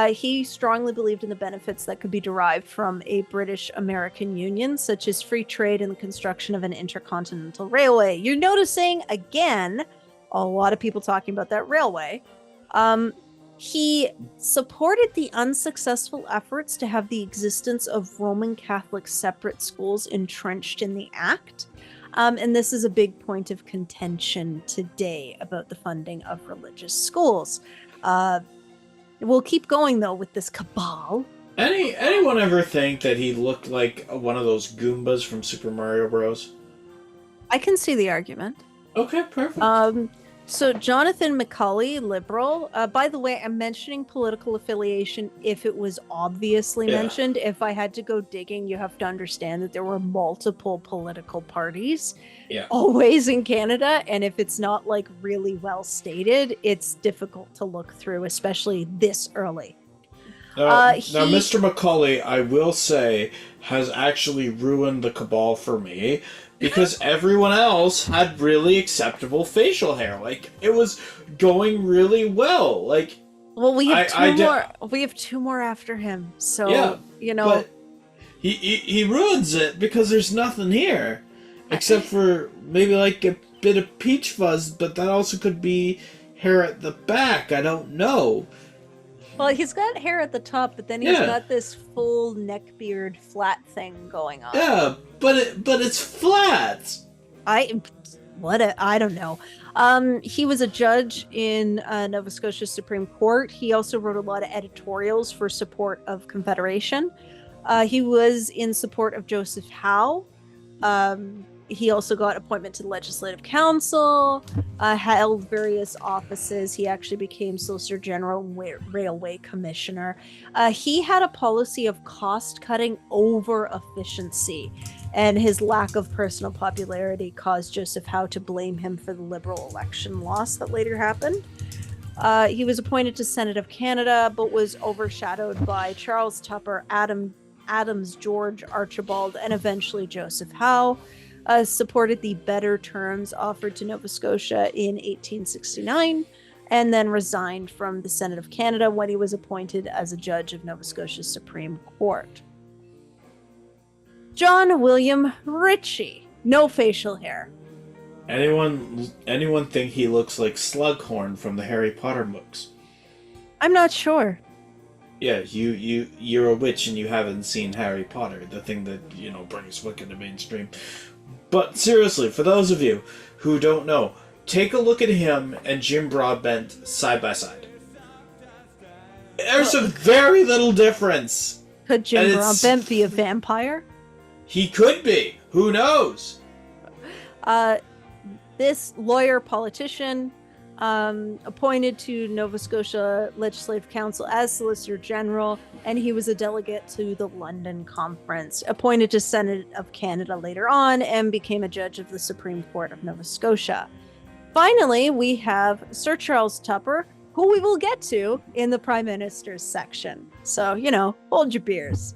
He strongly believed in the benefits that could be derived from a British-American union, such as free trade and the construction of an intercontinental railway. You're noticing, again, a lot of people talking about that railway. He supported the unsuccessful efforts to have the existence of Roman Catholic separate schools entrenched in the Act. And this is a big point of contention today about the funding of religious schools. We'll keep going, though, with this cabal. Anyone ever think that he looked like one of those Goombas from Super Mario Bros? I can see the argument. Okay, perfect. So Jonathan Macaulay, liberal. By the way, I'm mentioning political affiliation if it was obviously mentioned. If I had to go digging, you have to understand that there were multiple political parties always in Canada. And if it's not like really well stated, it's difficult to look through, especially this early. Now, Mr. Macaulay, I will say, has actually ruined the cabal for me. Because everyone else had really acceptable facial hair. Like, it was going really well. Like, well, we have two more. We have two more after him. So, you know. But he ruins it because there's nothing here. Except for maybe like a bit of peach fuzz, but that also could be hair at the back. I don't know. Well, he's got hair at the top, but then he's got this full neck beard flat thing going on. Yeah, but it's flat. I don't know. He was a judge in Nova Scotia Supreme Court. He also wrote a lot of editorials for support of Confederation. He was in support of Joseph Howe. He also got appointment to the Legislative Council, held various offices. He actually became Solicitor General and Railway Commissioner. He had a policy of cost cutting over efficiency, and his lack of personal popularity caused Joseph Howe to blame him for the Liberal election loss that later happened. He was appointed to Senate of Canada, but was overshadowed by Charles Tupper, Adams, George Archibald, and eventually Joseph Howe. Supported the better terms offered to Nova Scotia in 1869, and then resigned from the Senate of Canada when he was appointed as a judge of Nova Scotia's Supreme Court. John William Ritchie. No facial hair. Anyone think he looks like Slughorn from the Harry Potter books? I'm not sure. Yeah, you're a witch and you haven't seen Harry Potter, the thing that, brings Wicca to mainstream. But seriously, for those of you who don't know, take a look at him and Jim Broadbent side by side. There's a very little difference. Could Jim Broadbent be a vampire? He could be. Who knows? This lawyer politician, appointed to Nova Scotia Legislative Council as Solicitor General, and he was a delegate to the London Conference, appointed to Senate of Canada later on, and became a judge of the Supreme Court of Nova Scotia. Finally, we have Sir Charles Tupper, who we will get to in the Prime Minister's section. So, hold your beers.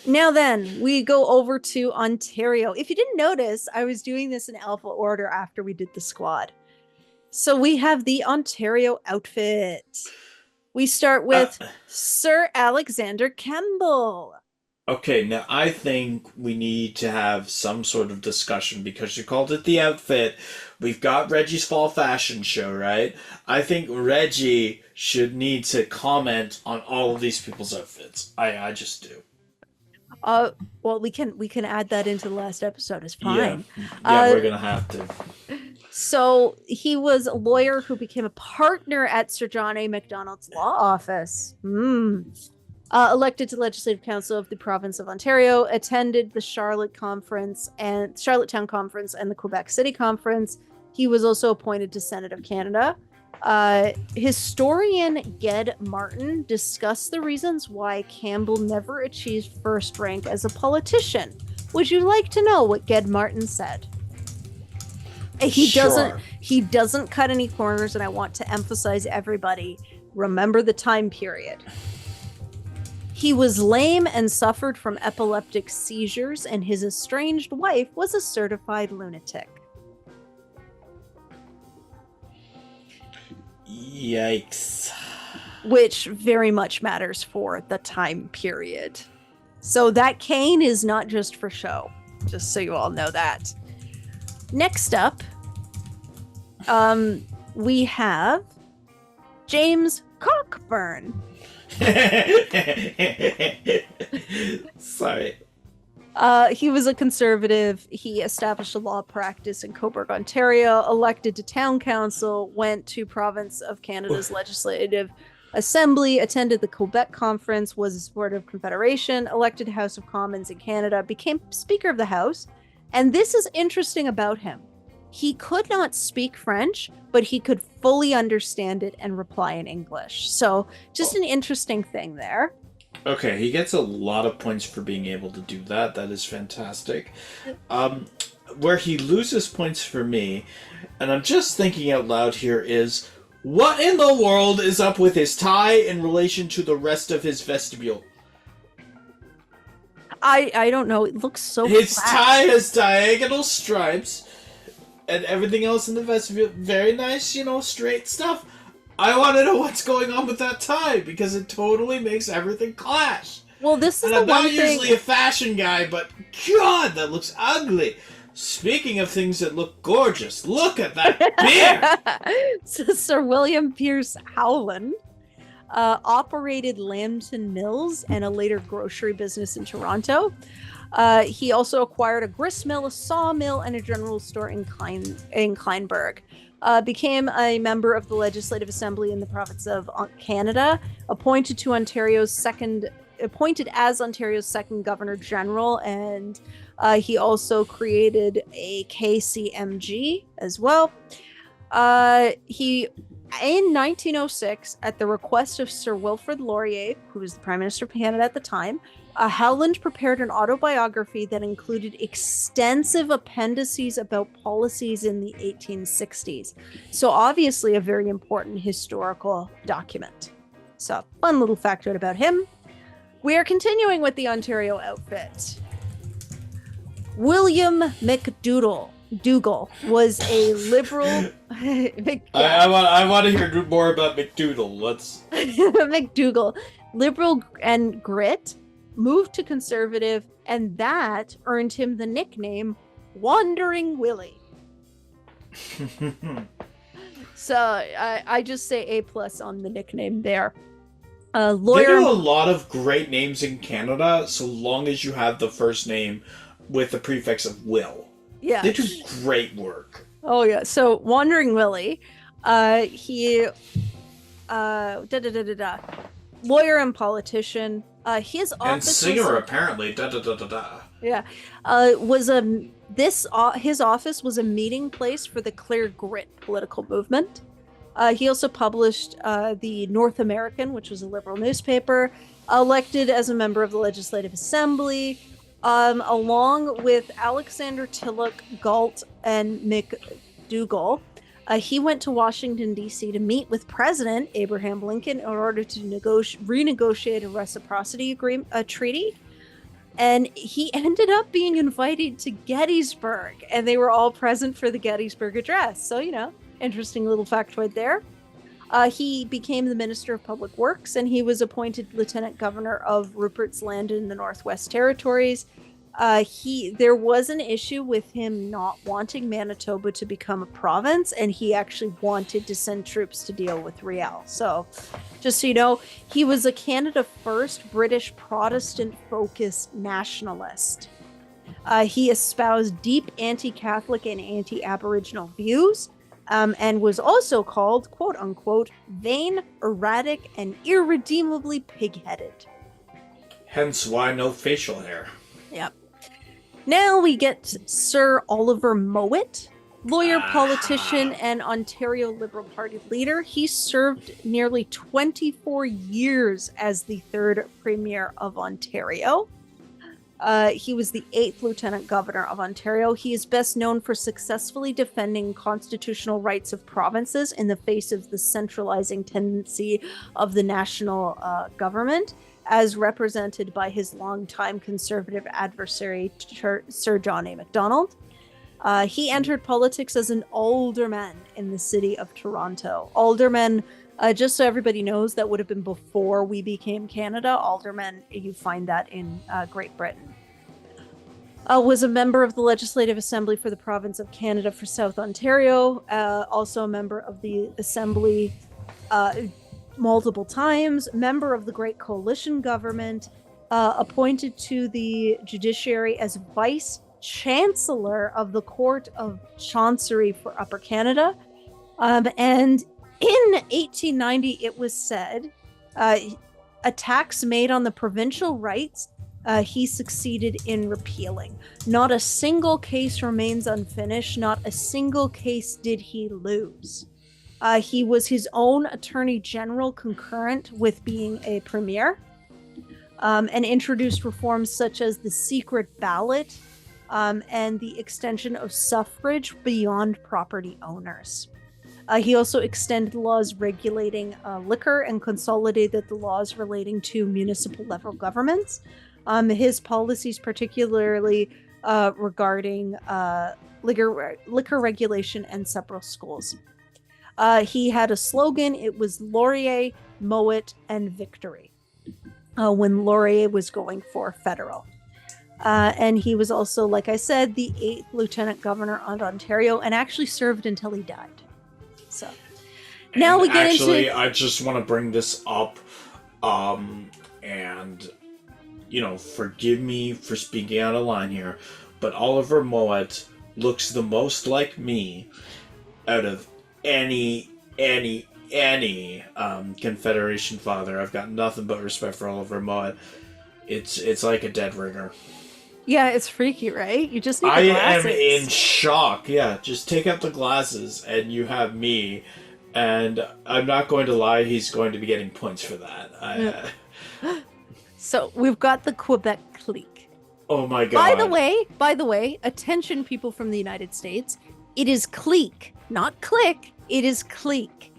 Now then, we go over to Ontario. If you didn't notice, I was doing this in alpha order after we did the squad. So we have the Ontario outfit. We start with Sir Alexander Campbell. Okay, now I think we need to have some sort of discussion because you called it the outfit. We've got Reggie's Fall Fashion Show, right? I think Reggie should need to comment on all of these people's outfits. I just do. Well, we can add that into the last episode. It's fine. Yeah, we're gonna have to. So he was a lawyer who became a partner at Sir John A. Macdonald's law office. Elected to the Legislative Council of the Province of Ontario, attended the Charlottetown Conference and the Quebec City Conference. He was also appointed to Senate of Canada. Historian Ged Martin discussed the reasons why Campbell never achieved first rank as a politician. Would you like to know what Ged Martin said? He doesn't cut any corners, and I want to emphasize everybody, remember the time period. He was lame and suffered from epileptic seizures, and his estranged wife was a certified lunatic. Yikes. Which very much matters for the time period. So that cane is not just for show, just so you all know that. Next up, we have James Cockburn. Sorry. He was a conservative. He established a law practice in Cobourg, Ontario, elected to town council, went to Province of Canada's Legislative Assembly, attended the Quebec Conference, was a supporter of Confederation, elected to House of Commons in Canada, became Speaker of the House. And this is interesting about him. He could not speak French, but he could fully understand it and reply in English. So just an interesting thing there. Okay, he gets a lot of points for being able to do that. That is fantastic. Where he loses points for me, and I'm just thinking out loud here, is what in the world is up with his tie in relation to the rest of his vestibule? I don't know. It looks so His flat. tie has diagonal stripes, and everything else in the vestibule, very nice, straight stuff. I want to know what's going on with that tie, because it totally makes everything clash. Well, this is And the I'm not one thing. usually a fashion guy, but God, that looks ugly. Speaking of things that look gorgeous, look at that beard! So Sir William Pierce Howland operated Lambton Mills and a later grocery business in Toronto. He also acquired a grist mill, a sawmill, and a general store in Kleinburg. Became a member of the Legislative Assembly in the province of Canada, appointed as Ontario's second Governor General, and he also created a KCMG as well. In 1906, at the request of Sir Wilfrid Laurier, who was the Prime Minister of Canada at the time, Howland prepared an autobiography that included extensive appendices about policies in the 1860s. So obviously a very important historical document. So fun little factoid about him. We are continuing with the Ontario outfit. William Dougal was a liberal. I want to hear more about McDoodle. Let's. McDougal, liberal and grit, moved to conservative, and that earned him the nickname Wandering Willie. So I just say A+ on the nickname there. Lawyer. They do a lot of great names in Canada, so long as you have the first name with the prefix of Will. Yeah. They do great work. Oh yeah. So Wandering Willie, he lawyer and politician. His office And singer, was, apparently. yeah, his office was a meeting place for the Clear Grit political movement. He also published the North American, which was a liberal newspaper. Elected as a member of the Legislative Assembly, along with Alexander Tilloch, Galt, and McDougall. He went to Washington, D.C. to meet with President Abraham Lincoln in order to renegotiate a reciprocity treaty. And he ended up being invited to Gettysburg, and they were all present for the Gettysburg Address. So, interesting little factoid there. He became the Minister of Public Works, and he was appointed Lieutenant Governor of Rupert's Land in the Northwest Territories. There was an issue with him not wanting Manitoba to become a province, and he actually wanted to send troops to deal with Riel. So, just so you know, he was a Canada First British Protestant-focused nationalist. He espoused deep anti-Catholic and anti-Aboriginal views, and was also called, quote-unquote, vain, erratic, and irredeemably pig-headed. Hence why no facial hair. Yep. Now we get Sir Oliver Mowat, lawyer, politician, and Ontario Liberal Party leader. He served nearly 24 years as the third Premier of Ontario. He was the 8th Lieutenant Governor of Ontario. He is best known for successfully defending constitutional rights of provinces in the face of the centralizing tendency of the national government, as represented by his longtime Conservative adversary, Sir John A. Macdonald. He entered politics as an alderman in the city of Toronto. Alderman, just so everybody knows, that would have been before we became Canada. Alderman, you find that in Great Britain. Was a member of the Legislative Assembly for the Province of Canada for South Ontario. Also a member of the Assembly multiple times, member of the Great Coalition government, appointed to the judiciary as vice chancellor of the Court of Chancery for Upper Canada. And in 1890, it was said, attacks made on the provincial rights he succeeded in repealing. Not a single case remains unfinished. Not a single case did he lose. He was his own attorney general concurrent with being a premier, and introduced reforms such as the secret ballot and the extension of suffrage beyond property owners. He also extended laws regulating liquor and consolidated the laws relating to municipal level governments. His policies, particularly regarding liquor regulation and several schools. He had a slogan. It was Laurier, Mowat, and Victory, when Laurier was going for federal. And he was also, like I said, the 8th Lieutenant Governor of Ontario, and actually served until he died. So now we get into... I just want to bring this up, and, forgive me for speaking out of line here, but Oliver Mowat looks the most like me out of any Confederation father. I've got nothing but respect for Oliver Mowat. It's like a dead ringer. Yeah, it's freaky, right? You just need the glasses. I am in shock. Yeah, just take out the glasses and you have me. And I'm not going to lie, he's going to be getting points for that. So we've got the Quebec clique. Oh my god. By the way, attention people from the United States, it is clique, not click. It is clique.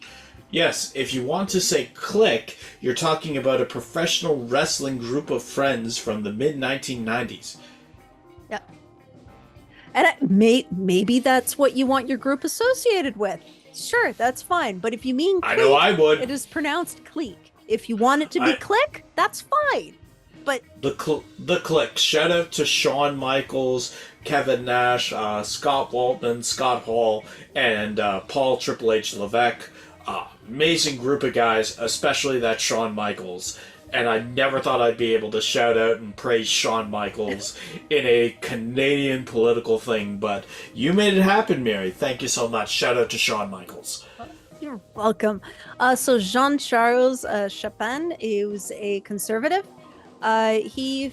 Yes, if you want to say clique, you're talking about a professional wrestling group of friends from the mid-1990s. Yeah. And maybe that's what you want your group associated with. Sure, that's fine. But if you mean clique, I know I would. It is pronounced clique. If you want it to be clique, that's fine. But the clique. Shout out to Shawn Michaels, Kevin Nash, Scott Waltman, Scott Hall, and Paul Triple H Levesque. Amazing group of guys, especially that Shawn Michaels. And I never thought I'd be able to shout out and praise Shawn Michaels in a Canadian political thing, but you made it happen, Mary. Thank you so much. Shout out to Shawn Michaels. You're welcome. So Jean-Charles Chapin is a conservative. He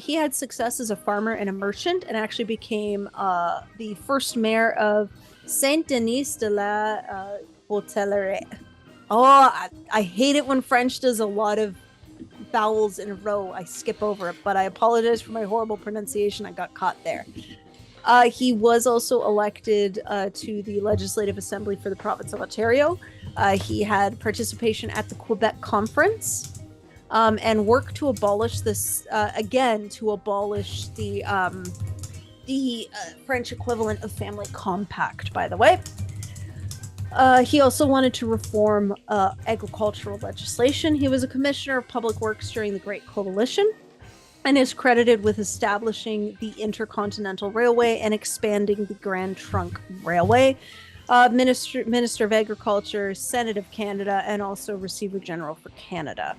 had success as a farmer and a merchant, and actually became the first mayor of Saint-Denis de la Botellerie. Oh, I hate it when French does a lot of vowels in a row. I skip over it, but I apologize for my horrible pronunciation. I got caught there. He was also elected to the Legislative Assembly for the province of Ontario. He had participation at the Quebec Conference, and worked to abolish this, the French equivalent of family compact, by the way. He also wanted to reform agricultural legislation. He was a commissioner of public works during the Great Coalition, and is credited with establishing the Intercontinental Railway and expanding the Grand Trunk Railway. Minister of Agriculture, Senate of Canada, and also Receiver General for Canada.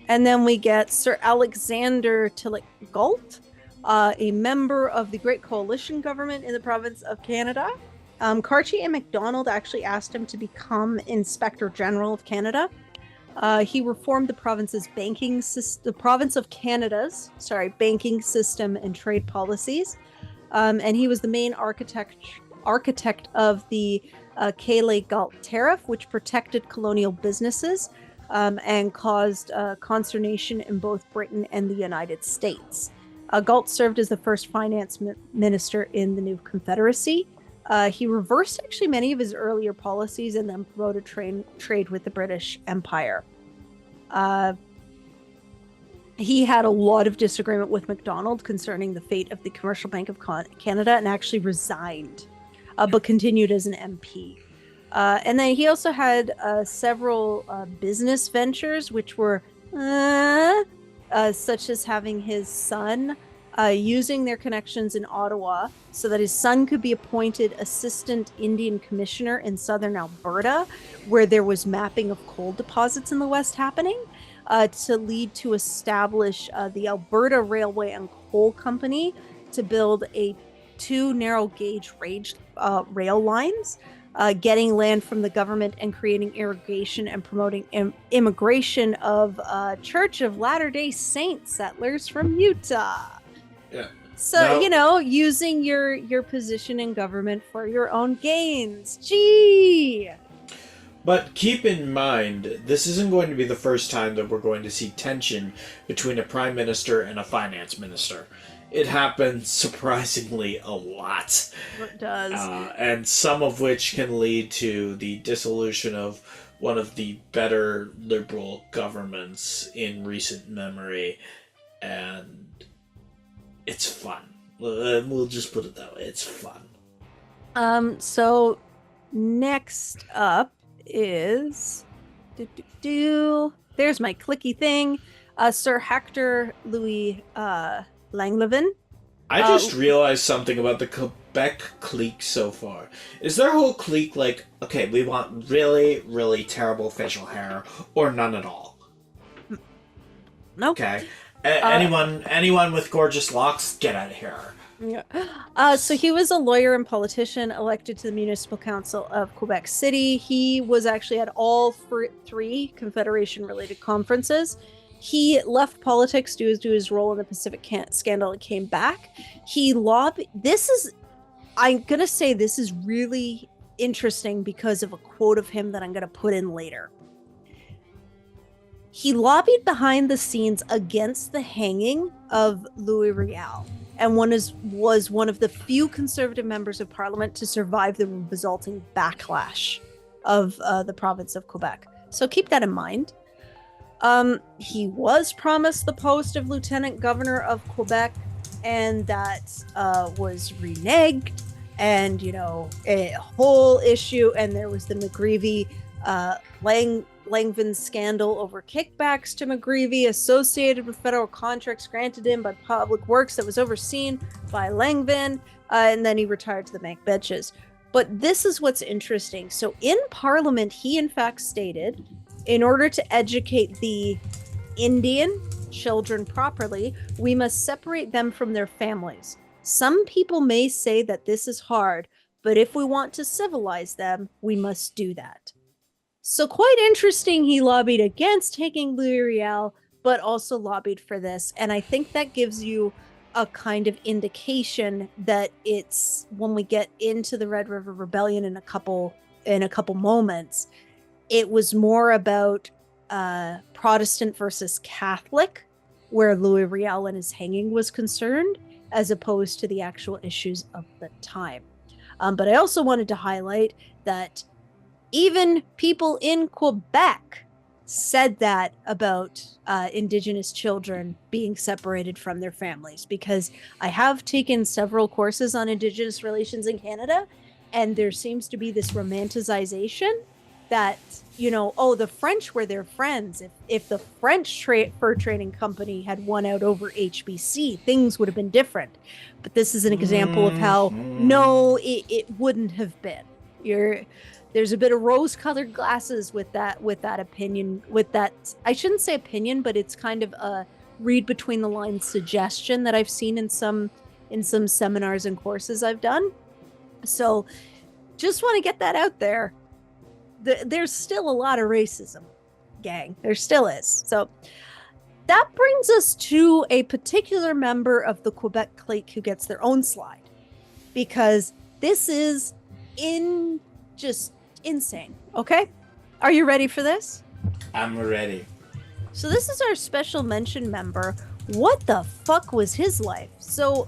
And then we get Sir Alexander Tillet-Gault, a member of the Great Coalition government in the province of Canada. Cartier and MacDonald actually asked him to become Inspector General of Canada. He reformed the province's banking system and trade policies. And he was the main architect of the Cayley-Galt tariff, which protected colonial businesses and caused consternation in both Britain and the United States. Galt served as the first finance minister in the new Confederacy. He reversed actually many of his earlier policies and then promoted trade with the British Empire. He had a lot of disagreement with MacDonald concerning the fate of the Commercial Bank of Canada, and actually resigned, but continued as an MP. And then he also had several business ventures, which were such as having his son using their connections in Ottawa so that his son could be appointed Assistant Indian Commissioner in southern Alberta, where there was mapping of coal deposits in the West happening, to lead to establish the Alberta Railway and Coal Company to build two narrow gauge rail lines, getting land from the government and creating irrigation and promoting immigration of Church of Latter-day Saints settlers from Utah. Yeah. So, Now- using your position in government for your own gains. Gee! But keep in mind, this isn't going to be the first time that we're going to see tension between a prime minister and a finance minister. It happens surprisingly a lot. It does. And some of which can lead to the dissolution of one of the better liberal governments in recent memory. And it's fun. We'll just put it that way. It's fun. So next up is there's my clicky thing. Sir Hector Louis Langevin. I just realized something about the Quebec clique so far. Is their whole clique like, okay, we want really, really terrible facial hair, or none at all? Nope. Okay. Anyone with gorgeous locks, get out of here. Yeah. So he was a lawyer and politician elected to the Municipal Council of Quebec City. He was actually at all three Confederation-related conferences. He left politics due to his role in the Pacific scandal and came back. He lobbied. I'm going to say this is really interesting because of a quote of him that I'm going to put in later. He lobbied behind the scenes against the hanging of Louis Riel, and was one of the few conservative members of parliament to survive the resulting backlash of the province of Quebec. So keep that in mind. He was promised the post of lieutenant governor of Quebec, and that was reneged, and a whole issue. And there was the McGreevy Langevin scandal over kickbacks to McGreevy associated with federal contracts granted him by Public Works that was overseen by Langevin, and then he retired to the bank benches. But this is what's interesting. So in Parliament, he in fact stated, in order to educate the Indian children properly, we must separate them from their families. Some people may say that this is hard, but if we want to civilize them, we must do that. So quite interesting, he lobbied against taking Louis Riel, but also lobbied for this. And I think that gives you a kind of indication that it's, when we get into the Red River Rebellion in a couple moments, it was more about Protestant versus Catholic, where Louis Riel and his hanging was concerned, as opposed to the actual issues of the time. But I also wanted to highlight that even people in Quebec said that about Indigenous children being separated from their families, because I have taken several courses on Indigenous relations in Canada, and there seems to be this romanticization that, the French were their friends. If the French fur trading company had won out over HBC, things would have been different. But this is an example of how, no, it wouldn't have been. There's a bit of rose-colored glasses with that opinion, with that, I shouldn't say opinion, but it's kind of a read between the lines suggestion that I've seen in some seminars and courses I've done. So just want to get that out there. There's still a lot of racism, gang. There still is. So that brings us to a particular member of the Quebec clique who gets their own slide, because this is just insane. Okay, are you ready for this? I'm ready. So this is our special mention member. What the fuck was his life? So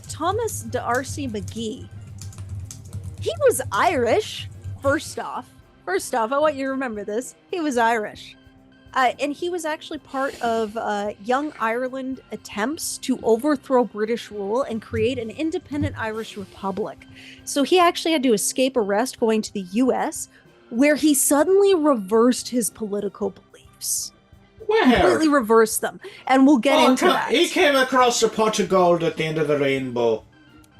Thomas D'Arcy McGee, he was Irish. First off, I want you to remember this. He was Irish. And he was actually part of Young Ireland attempts to overthrow British rule and create an independent Irish republic. So he actually had to escape arrest going to the US, where he suddenly reversed his political beliefs. completely reversed them. And we'll get into that. He came across a pot of gold at the end of the rainbow.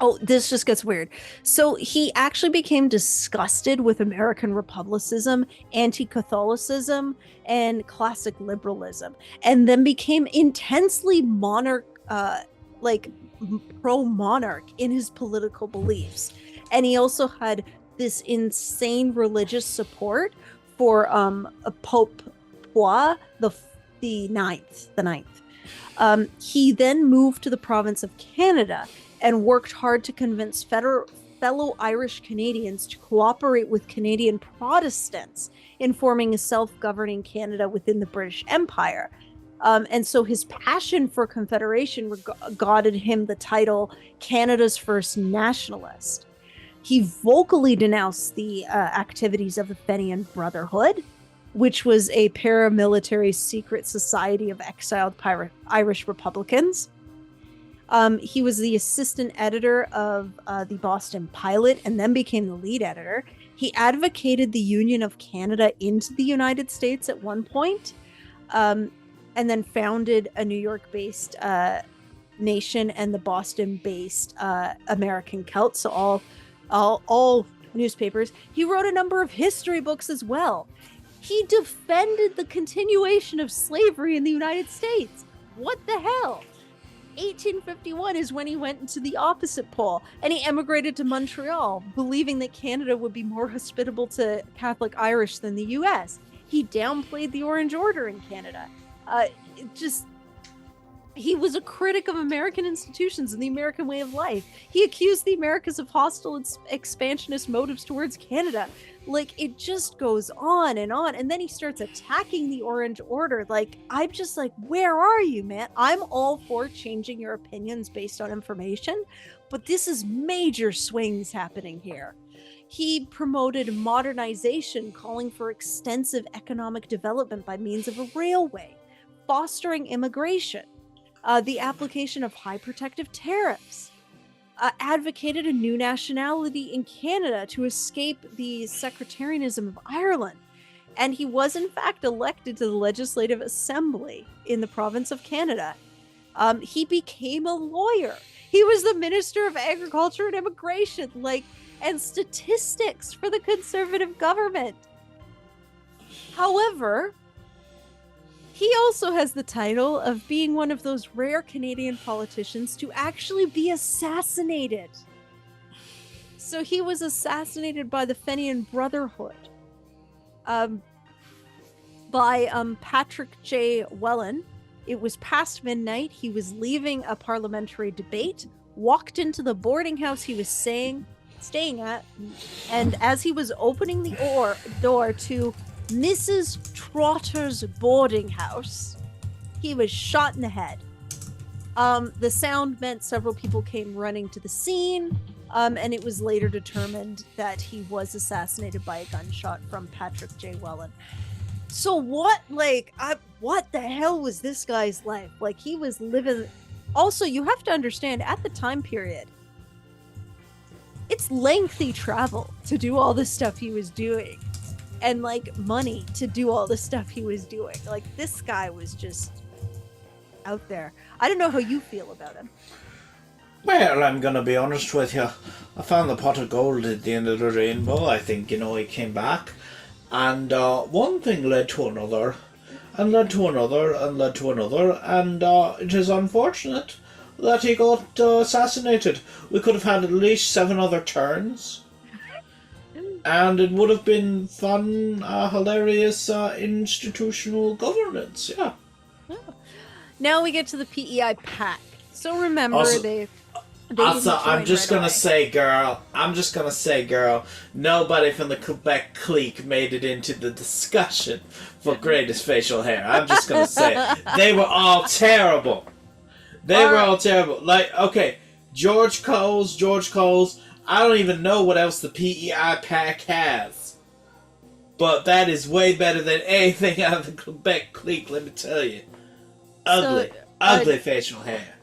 Oh, this just gets weird. So he actually became disgusted with American republicanism, anti-Catholicism, and classic liberalism, and then became intensely pro-monarch in his political beliefs. And he also had this insane religious support for Pope Paul the ninth. He then moved to the province of Canada and worked hard to convince fellow Irish Canadians to cooperate with Canadian Protestants in forming a self-governing Canada within the British Empire. And so his passion for Confederation got him the title Canada's First Nationalist. He vocally denounced the activities of the Fenian Brotherhood, which was a paramilitary secret society of exiled Irish Republicans. He was the assistant editor of the Boston Pilot and then became the lead editor. He advocated the Union of Canada into the United States at one point, and then founded a New York-based nation and the Boston-based American Celt, so all newspapers. He wrote a number of history books as well. He defended the continuation of slavery in the United States. What the hell? 1851 is when he went into the opposite pole, and he emigrated to Montreal, believing that Canada would be more hospitable to Catholic Irish than the US. He downplayed the Orange Order in Canada. He was a critic of American institutions and the American way of life. He accused the Americas of hostile expansionist motives towards Canada. Like, it just goes on. And then he starts attacking the Orange Order. Like, I'm just like, where are you, man? I'm all for changing your opinions based on information, but this is major swings happening here. He promoted modernization, calling for extensive economic development by means of a railway, fostering immigration, the application of high protective tariffs, advocated a new nationality in Canada to escape the sectarianism of Ireland. And he was, in fact, elected to the Legislative Assembly in the province of Canada. He became a lawyer. He was the Minister of Agriculture and Immigration, and Statistics for the Conservative government. However, he also has the title of being one of those rare Canadian politicians to actually be assassinated. So he was assassinated by the Fenian Brotherhood, by Patrick J. Whelan. It was past midnight. He was leaving a parliamentary debate, walked into the boarding house he was staying at, and as he was opening the door to Mrs. Trotter's boarding house, he was shot in the head. The sound meant several people came running to the scene, and it was later determined that he was assassinated by a gunshot from Patrick J. Whelan. So what the hell was this guy's life? Like, he was living... Also, you have to understand, at the time period, it's lengthy travel to do all the stuff he was doing. And money to do all the stuff he was doing. This guy was just out there. I don't know how you feel about him. Well, I'm gonna be honest with you. I found the pot of gold at the end of the rainbow. I think, he came back. And one thing led to another. And led to another, and led to another. And it is unfortunate that he got assassinated. We could have had at least 7 other turns. And it would have been fun, hilarious institutional governance, yeah. Now we get to the PEI pack. So remember, they I'm just gonna say, girl, nobody from the Quebec clique made it into the discussion for greatest facial hair. I'm just gonna say, they were all terrible. They were all terrible. Okay, George Coles, I don't even know what else the PEI pack has. But that is way better than anything out of the Quebec clique, let me tell you. Ugly facial hair.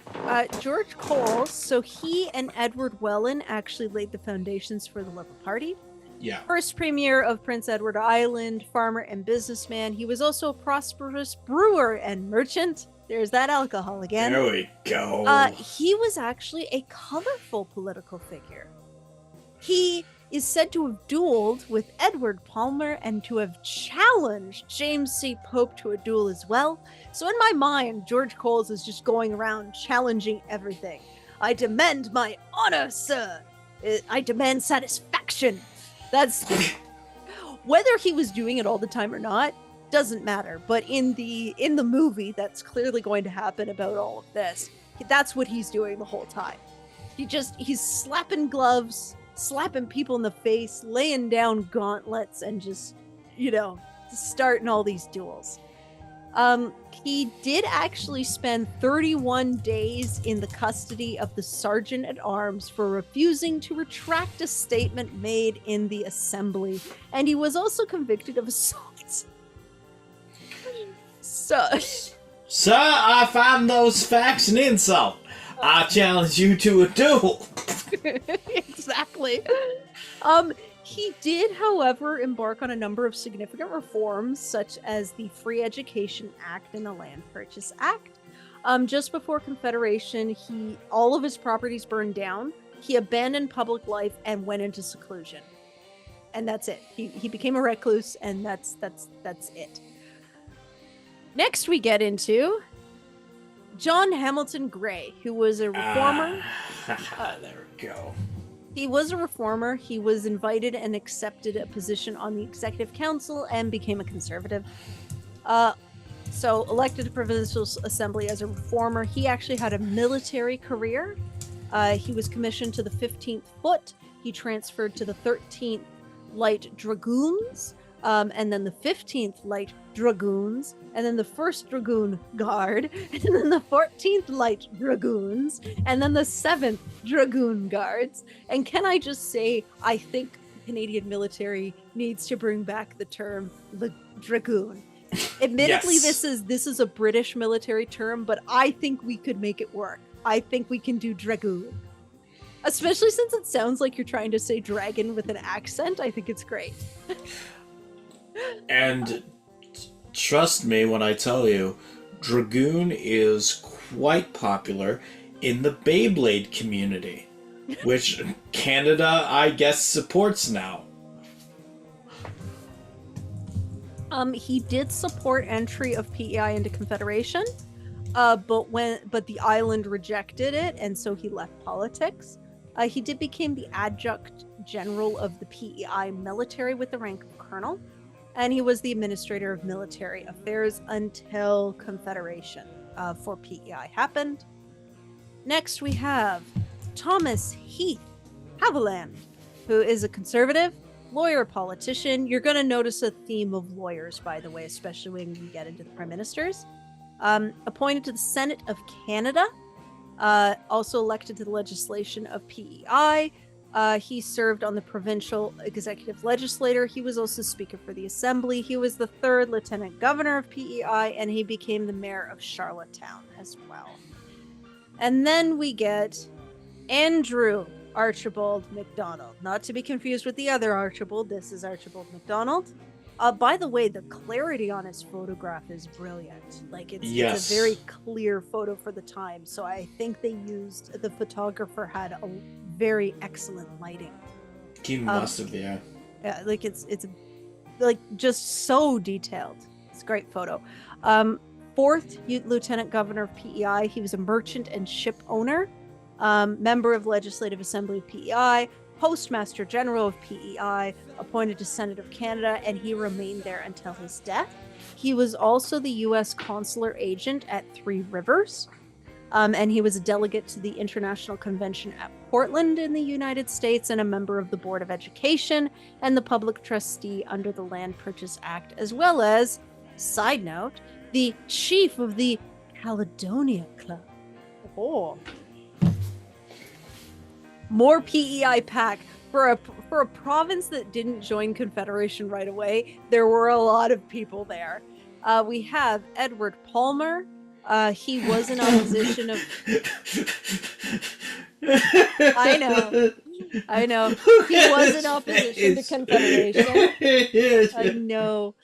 George Coles, so he and Edward Whelan actually laid the foundations for the Liberal Party. Yeah. First premier of Prince Edward Island, farmer and businessman. He was also a prosperous brewer and merchant. There's that alcohol again. There we go. He was actually a colorful political figure. He is said to have dueled with Edward Palmer and to have challenged James C. Pope to a duel as well. So in my mind, George Coles is just going around challenging everything. I demand my honor, sir. I demand satisfaction. That's whether he was doing it all the time or not doesn't matter. But in the movie, that's clearly going to happen about all of this. That's what he's doing the whole time. He's slapping gloves, slapping people in the face, laying down gauntlets, and just, starting all these duels. He did actually spend 31 days in the custody of the Sergeant at Arms for refusing to retract a statement made in the assembly, and he was also convicted of assault. Sir, I find those facts an insult. I challenge you to a duel. Exactly. He did, however, embark on a number of significant reforms, such as the Free Education Act and the Land Purchase Act. Just before Confederation, all of his properties burned down. He abandoned public life and went into seclusion, and that's it. He became a recluse, and that's it. Next, we get into John Hamilton Gray, who was a reformer. There we go. He was a reformer. He was invited and accepted a position on the Executive Council and became a conservative. So elected to Provincial Assembly as a reformer. He actually had a military career. He was commissioned to the 15th Foot. He transferred to the 13th Light Dragoons, and then the 15th Light Dragoons, and then the 1st Dragoon Guard, and then the 14th Light Dragoons, and then the 7th Dragoon Guards. And can I just say, I think the Canadian military needs to bring back the term the Dragoon. Admittedly, Yes. this is a British military term, but I think we could make it work. I think we can do Dragoon. Especially since it sounds like you're trying to say dragon with an accent. I think it's great. And trust me when I tell you, Dragoon is quite popular in the Beyblade community, which Canada, I guess, supports now. He did support entry of PEI into Confederation, but the island rejected it, and so he left politics. He did become the adjunct general of the PEI military with the rank of colonel, and he was the administrator of military affairs until Confederation for PEI happened. Next, we have Thomas Heath Haviland, who is a conservative, lawyer, politician. You're going to notice a theme of lawyers, by the way, especially when you get into the prime ministers. Appointed to the Senate of Canada, also elected to the legislation of PEI. He served on the provincial executive legislature. He was also speaker for the assembly. He was the 3rd lieutenant governor of PEI, and he became the mayor of Charlottetown as well. And then we get Andrew Archibald MacDonald, not to be confused with the other Archibald. This is Archibald MacDonald. By the way, the clarity on his photograph is brilliant. Like, it's a very clear photo for the time. So I think the photographer had a very excellent lighting. He must have, yeah. Yeah, like it's like just so detailed. It's a great photo. 4th Lieutenant Governor of PEI. He was a merchant and ship owner, member of Legislative Assembly of PEI, Postmaster General of PEI, appointed to Senate of Canada, and he remained there until his death. He was also the U.S. consular agent at Three Rivers, and he was a delegate to the International Convention at Portland in the United States and a member of the Board of Education and the public trustee under the Land Purchase Act, as well as, side note, the chief of the Caledonia Club. Oh. More PEI pack. For a province that didn't join Confederation right away, there were a lot of people there. We have Edward Palmer. He was in opposition of... I know. I know. He was in opposition to Confederation. I know.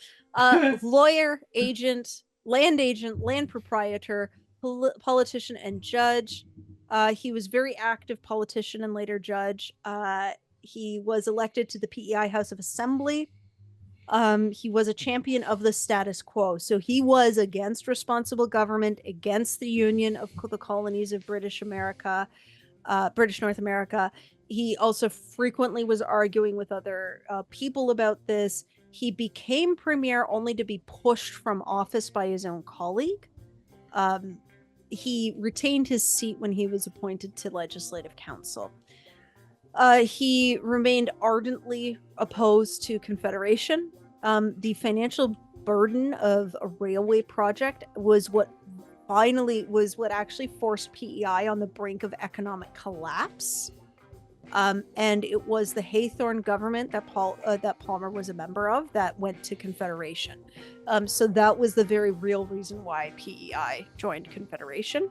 Lawyer, agent, land proprietor, politician, and judge. He was very active politician and later judge. He was elected to the PEI House of Assembly. He was a champion of the status quo. So he was against responsible government, against the union of the colonies of British North America. He also frequently was arguing with other people about this. He became premier only to be pushed from office by his own colleague. He retained his seat when he was appointed to Legislative Council. He remained ardently opposed to Confederation. The financial burden of a railway project was what actually forced PEI on the brink of economic collapse. And it was the Haythorne government that Palmer was a member of that went to Confederation. So that was the very real reason why PEI joined Confederation.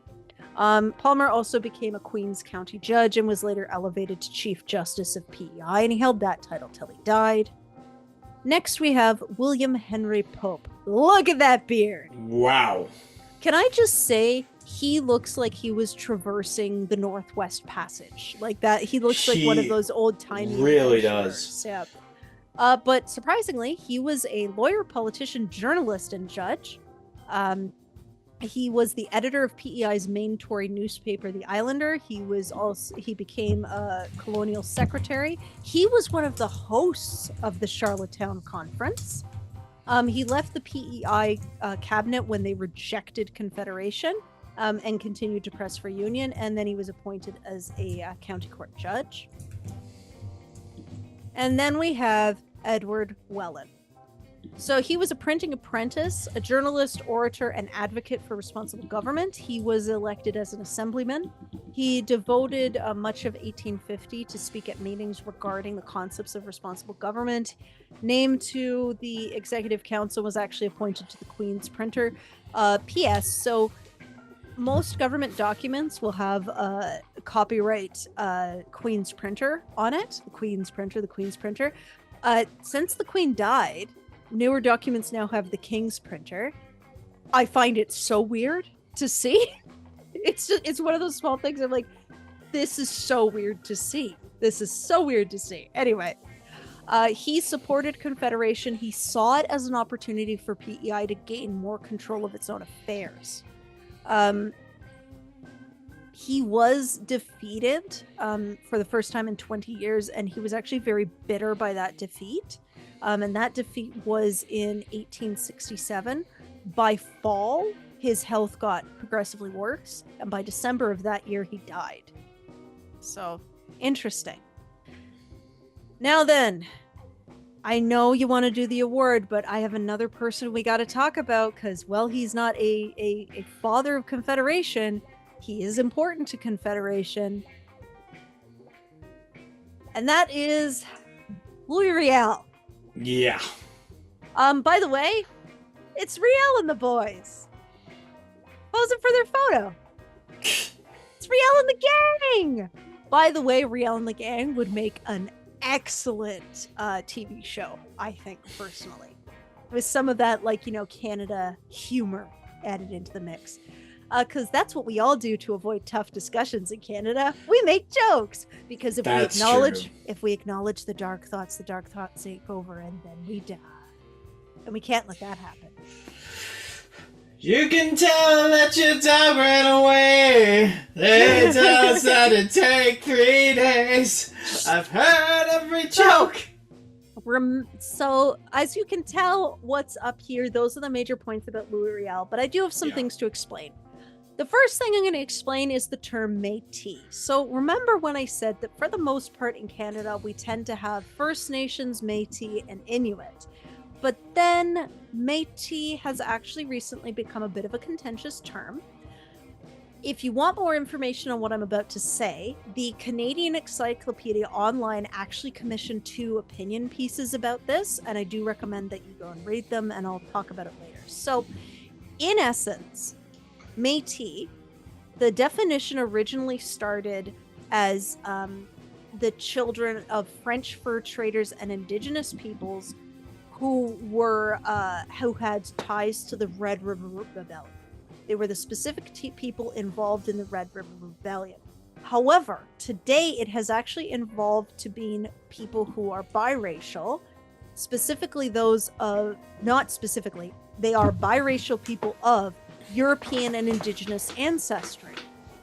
Palmer also became a Queen's County judge and was later elevated to Chief Justice of PEI, and he held that title till he died. Next, we have William Henry Pope. Look at that beard. Wow. Can I just say, he looks like he was traversing the Northwest Passage. Like that, he looks like one of those old-timey really adventurers. does. Yeah. But surprisingly, he was a lawyer, politician, journalist, and judge. He was the editor of PEI's main Tory newspaper, The Islander. He became a colonial secretary. He was one of the hosts of the Charlottetown Conference. He left the PEI cabinet when they rejected Confederation and continued to press for union. And then he was appointed as a county court judge. And then we have Edward Welland. So he was a printing apprentice, a journalist, orator, and advocate for responsible government. He was elected as an assemblyman. He devoted much of 1850 to speak at meetings regarding the concepts of responsible government. Named to the executive council, was actually appointed to the Queen's printer. P.S. So most government documents will have copyright Queen's printer on it. The Queen's printer. Since the Queen died, newer documents now have the King's printer. I find it so weird to see. It's one of those small things. I'm like, this is so weird to see. Anyway, he supported Confederation. He saw it as an opportunity for PEI to gain more control of its own affairs. He was defeated for the first time in 20 years, and he was actually very bitter by that defeat. And that defeat was in 1867. By fall, his health got progressively worse, and by December of that year, he died. So, interesting. Now then, I know you want to do the award, but I have another person we got to talk about, because, well, he's not a father of Confederation. He is important to Confederation. And that is Louis Riel. Yeah. By the way, it's Riel and the boys posing for their photo. It's Riel and the gang. By the way, Riel and the gang would make an excellent TV show, I think, personally, with some of that, Canada humor added into the mix. Because that's what we all do to avoid tough discussions in Canada. We make jokes, because if we acknowledge the dark thoughts take over, and then we die, and we can't let that happen. You can tell that your dog ran away. They tell us that it'd take 3 days. I've heard every joke. So, as you can tell, what's up here, those are the major points about Louis Riel, but I do have some things to explain. The first thing I'm going to explain is the term Métis. So remember when I said that for the most part in Canada, we tend to have First Nations, Métis, and Inuit. But then Métis has actually recently become a bit of a contentious term. If you want more information on what I'm about to say, the Canadian Encyclopedia online actually commissioned 2 opinion pieces about this, and I do recommend that you go and read them, and I'll talk about it later. So, in essence, Métis, the definition originally started as the children of French fur traders and indigenous peoples who had ties to the Red River Rebellion. They were the specific people involved in the Red River Rebellion. However, today it has actually evolved to being people who are biracial, specifically those of, not specifically, they are biracial people of European and indigenous ancestry.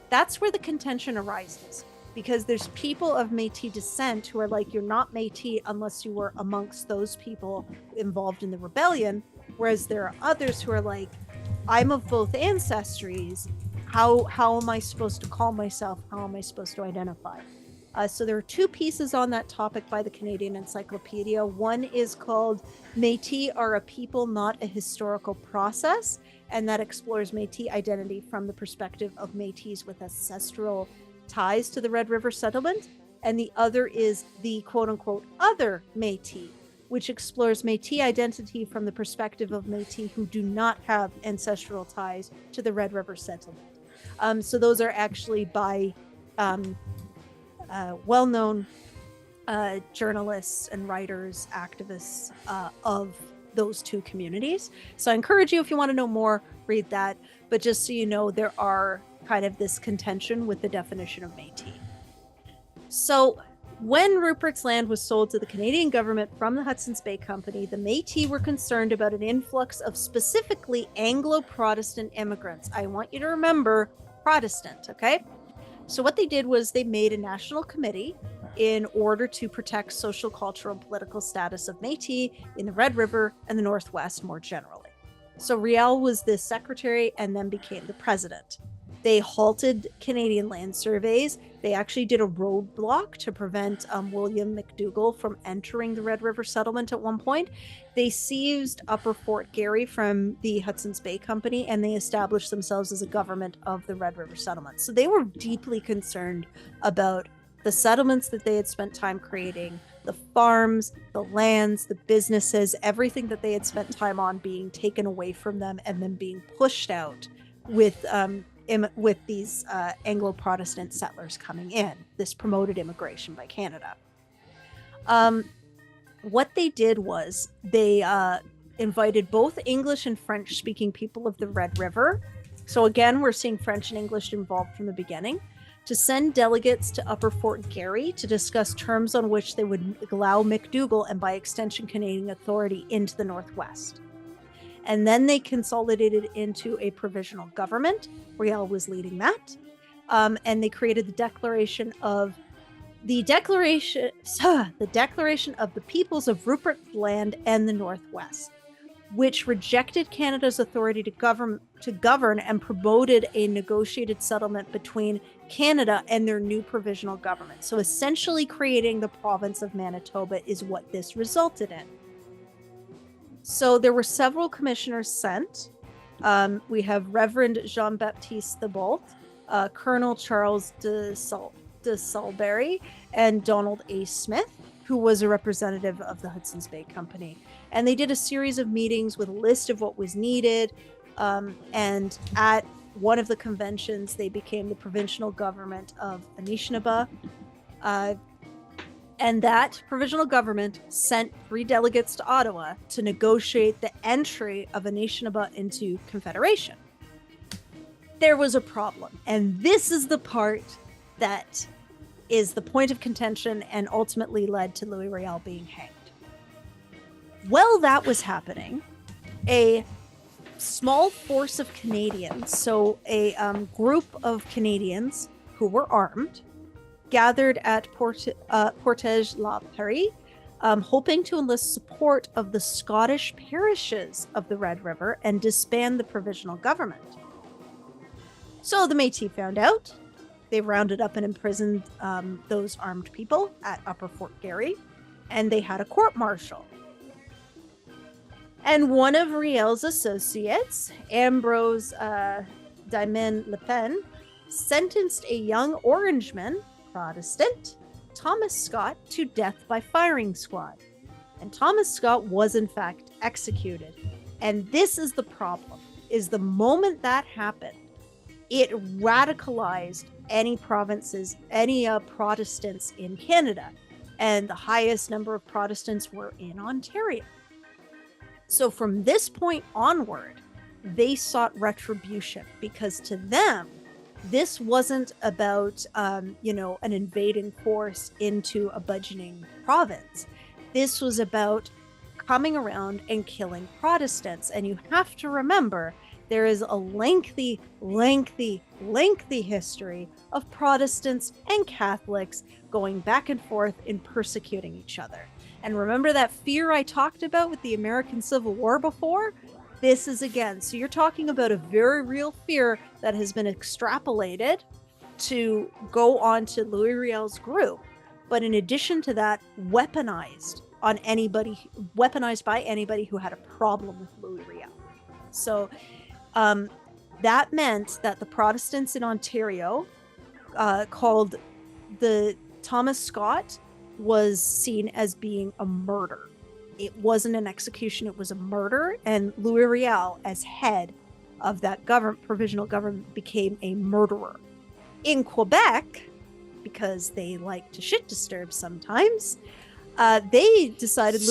That's where the contention arises, because there's people of Métis descent who are like, you're not Métis unless you were amongst those people involved in the rebellion, whereas there are others who are like, I'm of both ancestries. How am I supposed to call myself? How am I supposed to identify? So there are two pieces on that topic by the Canadian Encyclopedia. One is called Métis are a people, not a historical process, and that explores Métis identity from the perspective of Métis with ancestral ties to the Red River settlement. And the other is the quote-unquote other Métis, which explores Métis identity from the perspective of Métis who do not have ancestral ties to the Red River settlement. So those are actually by well-known journalists and writers, activists of those two communities. So I encourage you, if you want to know more, read that. But just so you know, there are kind of this contention with the definition of Métis. So when Rupert's Land was sold to the Canadian government from the Hudson's Bay Company, the Métis were concerned about an influx of specifically Anglo-Protestant immigrants. I want you to remember Protestant, okay? So what they did was they made a national committee in order to protect social, cultural, and political status of Métis in the Red River and the Northwest more generally. So Riel was the secretary and then became the president. They halted Canadian land surveys. They actually did a roadblock to prevent William McDougall from entering the Red River settlement at one point. They seized Upper Fort Garry from the Hudson's Bay Company, and they established themselves as a government of the Red River settlement. So they were deeply concerned about the settlements that they had spent time creating, the farms, the lands, the businesses, everything that they had spent time on being taken away from them and then being pushed out with these Anglo-Protestant settlers coming in. This promoted immigration by Canada. What they did was they invited both English and French-speaking people of the Red River. So again, we're seeing French and English involved from the beginning, to send delegates to Upper Fort Garry to discuss terms on which they would allow McDougall and by extension Canadian authority into the Northwest. And then they consolidated into a provisional government. Riel was leading that. And they created the Declaration of the Peoples of Rupert's Land and the Northwest, which rejected Canada's authority to govern and promoted a negotiated settlement between Canada and their new provisional government. So essentially creating the province of Manitoba is what this resulted in. So there were several commissioners sent. We have Reverend Jean-Baptiste Thibault, Colonel Charles de Salberry, and Donald A. Smith, who was a representative of the Hudson's Bay Company. And they did a series of meetings with a list of what was needed. And at one of the conventions, they became the provincial government of Anishinaabe. And that provisional government sent 3 delegates to Ottawa to negotiate the entry of Anishinaabe into Confederation. There was a problem. And this is the part that is the point of contention and ultimately led to Louis Riel being hanged. While that was happening, a small force of Canadians, so a group of Canadians who were armed, gathered at Portage-la-Prairie, hoping to enlist support of the Scottish parishes of the Red River and disband the provisional government. So the Métis found out. They rounded up and imprisoned those armed people at Upper Fort Garry, and they had a court-martial. And one of Riel's associates, Ambrose Diamond Le Pen, sentenced a young Orangeman, Protestant, Thomas Scott, to death by firing squad. And Thomas Scott was in fact executed. And this is the problem, is the moment that happened, it radicalized any provinces, any Protestants in Canada. And the highest number of Protestants were in Ontario. So from this point onward, they sought retribution, because to them, this wasn't about, an invading force into a budgeting province. This was about coming around and killing Protestants. And you have to remember, there is a lengthy history of Protestants and Catholics going back and forth in persecuting each other. And remember that fear I talked about with the American Civil War before? This is again. So you're talking about a very real fear that has been extrapolated to go on to Louis Riel's group. But in addition to that, weaponized by anybody who had a problem with Louis Riel. So that meant that the Protestants in Ontario, called the Thomas Scott, was seen as being a murder. It wasn't an execution, it was a murder, and Louis Riel, as head of that provisional government, became a murderer. In Quebec, because they like to shit disturb sometimes, they decided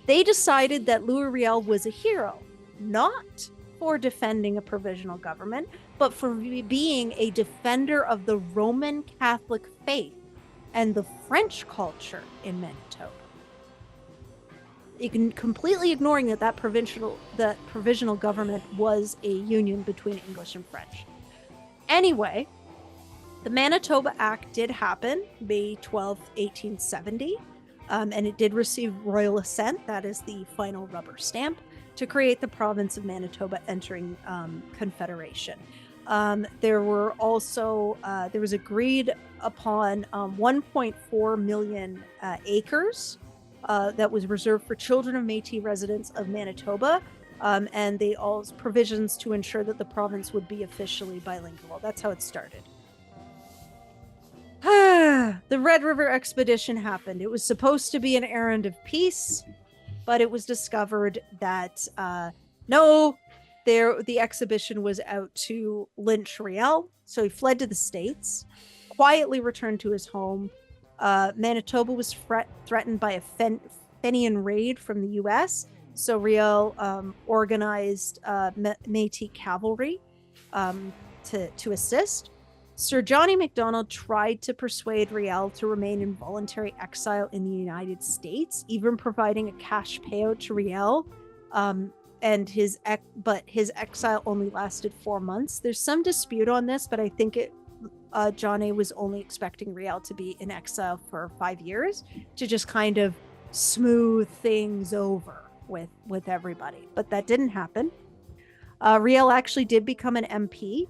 they decided that Louis Riel was a hero, not for defending a provisional government, but for being a defender of the Roman Catholic faith and the French culture in Manitoba. You can completely ignoring that provisional government was a union between English and French. Anyway, the Manitoba Act did happen May 12, 1870, and it did receive royal assent, that is the final rubber stamp, to create the province of Manitoba entering Confederation. There was agreed upon 1.4 million acres that was reserved for children of Métis residents of Manitoba, and they all provisions to ensure that the province would be officially bilingual. That's how it started. The Red River Expedition happened. It was supposed to be an errand of peace, but it was discovered that the exhibition was out to lynch Riel, so he fled to the States, quietly returned to his home. Manitoba was threatened by a Fenian raid from the U.S., so Riel organized Métis cavalry to assist. Sir Johnny Macdonald tried to persuade Riel to remain in voluntary exile in the United States, even providing a cash payout to Riel. But his exile only lasted 4 months. There's some dispute on this, but I think John A. was only expecting Riel to be in exile for 5 years to just kind of smooth things over with everybody. But that didn't happen. Riel actually did become an MP.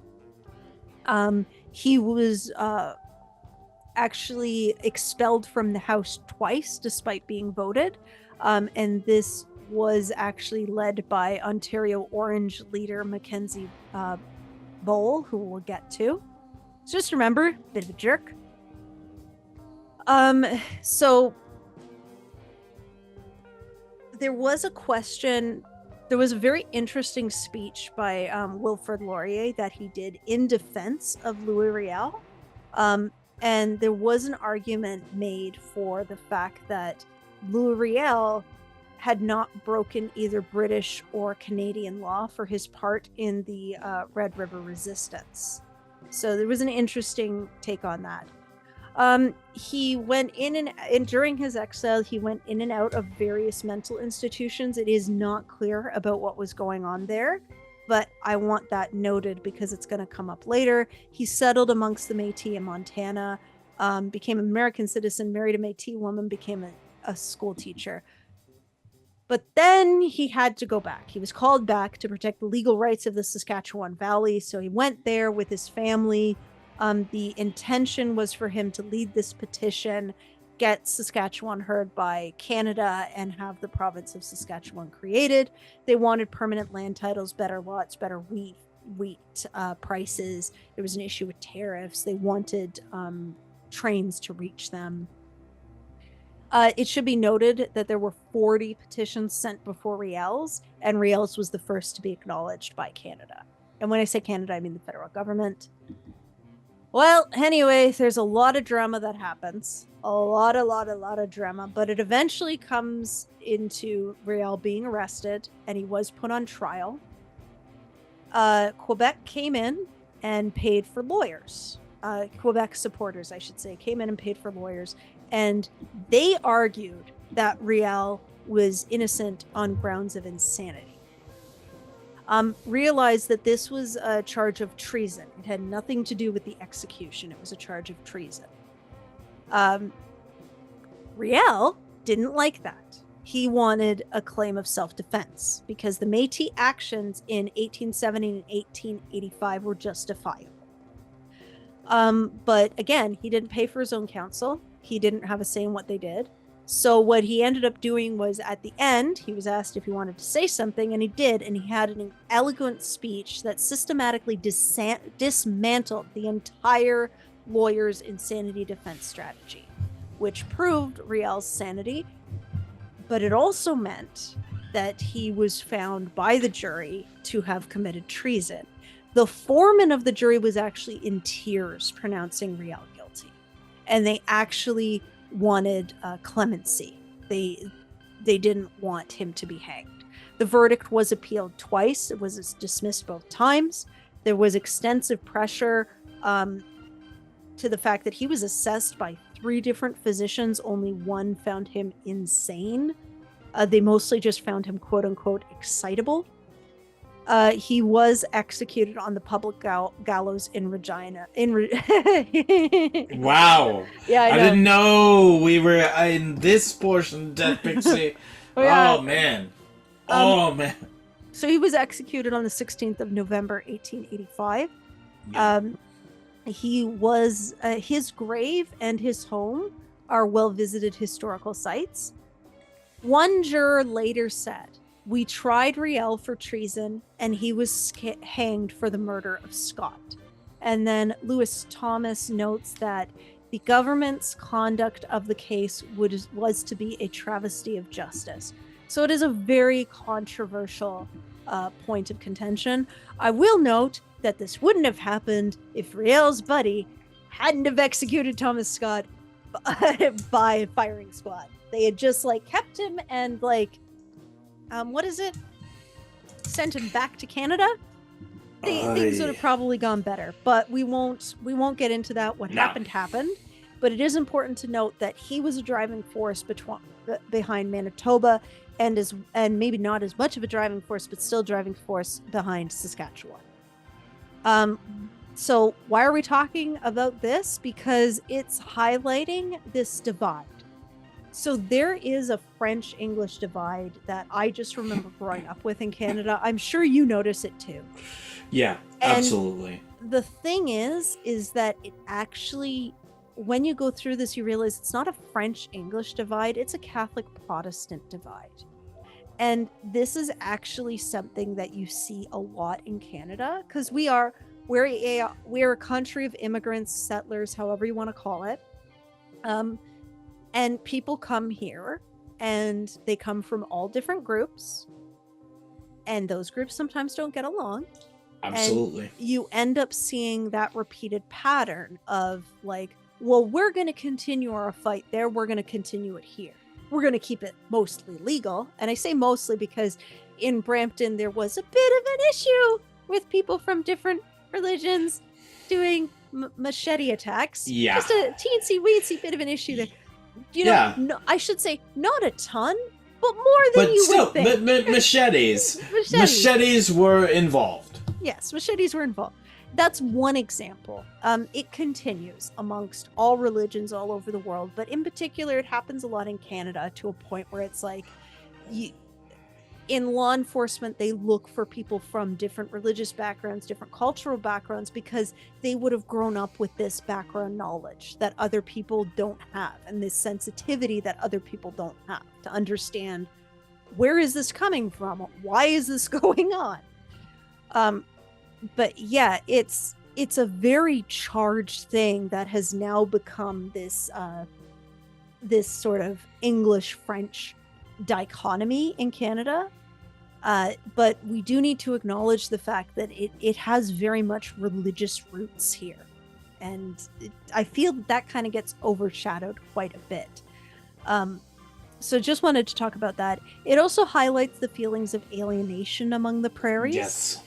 He was actually expelled from the House twice, despite being voted. And this was actually led by Ontario Orange leader Mackenzie Bowl, who we'll get to. So just remember, bit of a jerk. So there was a question. There was a very interesting speech by Wilfrid Laurier that he did in defense of Louis Riel. And there was an argument made for the fact that Louis Riel had not broken either British or Canadian law for his part in the Red River Resistance. So there was an interesting take on that. He went in and during his exile, he went in and out of various mental institutions. It is not clear about what was going on there, but I want that noted because it's going to come up later. He settled amongst the Métis in Montana, became an American citizen, married a Métis woman, became a school teacher. But then he had to go back. He was called back to protect the legal rights of the Saskatchewan Valley. So he went there with his family. The intention was for him to lead this petition, get Saskatchewan heard by Canada, and have the province of Saskatchewan created. They wanted permanent land titles, better lots, better wheat prices. There was an issue with tariffs. They wanted trains to reach them. It should be noted that there were 40 petitions sent before Riel's, and Riel's was the first to be acknowledged by Canada. And when I say Canada, I mean the federal government. Well, anyway, there's a lot of drama that happens. A lot of drama. But it eventually comes into Riel being arrested, and he was put on trial. Quebec came in and paid for lawyers. Quebec supporters, I should say, came in and paid for lawyers. And they argued that Riel was innocent on grounds of insanity. Realized that this was a charge of treason. It had nothing to do with the execution. It was a charge of treason. Riel didn't like that. He wanted a claim of self-defense because the Métis actions in 1870 and 1885 were justifiable. But again, he didn't pay for his own counsel. He didn't have a say in what they did. So what he ended up doing was, at the end, he was asked if he wanted to say something, and he did, and he had an eloquent speech that systematically dismantled the entire lawyer's insanity defense strategy, which proved Riel's sanity, but it also meant that he was found by the jury to have committed treason. The foreman of the jury was actually in tears pronouncing Riel guilty, and they actually wanted clemency. They didn't want him to be hanged. The verdict was appealed twice. It was dismissed both times. There was extensive pressure to the fact that he was assessed by 3 different physicians. Only one found him insane. They mostly just found him quote unquote excitable. He was executed on the public gallows in Regina. Wow. Yeah, I didn't know we were in this portion, Death Pixie. Yeah. Oh, man. Oh, man. So he was executed on the 16th of November, 1885. Yeah. He was, his grave and his home are well-visited historical sites. One juror later said, "We tried Riel for treason, and he was hanged for the murder of Scott." And then Lewis Thomas notes that the government's conduct of the case was to be a travesty of justice. So it is a very controversial point of contention. I will note that this wouldn't have happened if Riel's buddy hadn't have executed Thomas Scott by firing squad. They had just kept him and sent him back to Canada. Things would have probably gone better, but we won't get into that. What happened. But it is important to note that he was a driving force behind Manitoba, and maybe not as much of a driving force, but still driving force behind Saskatchewan. So why are we talking about this? Because it's highlighting this divide. So there is a French-English divide that I just remember growing up with in Canada. I'm sure you notice it too. Yeah, absolutely. And the thing is that it actually, when you go through this, you realize it's not a French-English divide, it's a Catholic-Protestant divide. And this is actually something that you see a lot in Canada, because we're a country of immigrants, settlers, however you want to call it. And people come here, and they come from all different groups, and those groups sometimes don't get along. Absolutely. And you end up seeing that repeated pattern of well, we're going to continue our fight there, we're going to continue it here. We're going to keep it mostly legal. And I say mostly because in Brampton, there was a bit of an issue with people from different religions doing machete attacks. Yeah. Just a teensy-weensy bit of an issue there. No, I should say not a ton, but more than you would think. But machetes. Machetes were involved. Yes, machetes were involved. That's one example. It continues amongst all religions all over the world, but in particular, it happens a lot in Canada to a point where it's in law enforcement, they look for people from different religious backgrounds, different cultural backgrounds, because they would have grown up with this background knowledge that other people don't have, and this sensitivity that other people don't have to understand, where is this coming from? Why is this going on? But yeah, it's a very charged thing that has now become this sort of English-French dichotomy in Canada. But we do need to acknowledge the fact that it has very much religious roots here. And I feel that kind of gets overshadowed quite a bit. So just wanted to talk about that. It also highlights the feelings of alienation among the prairies. Yes.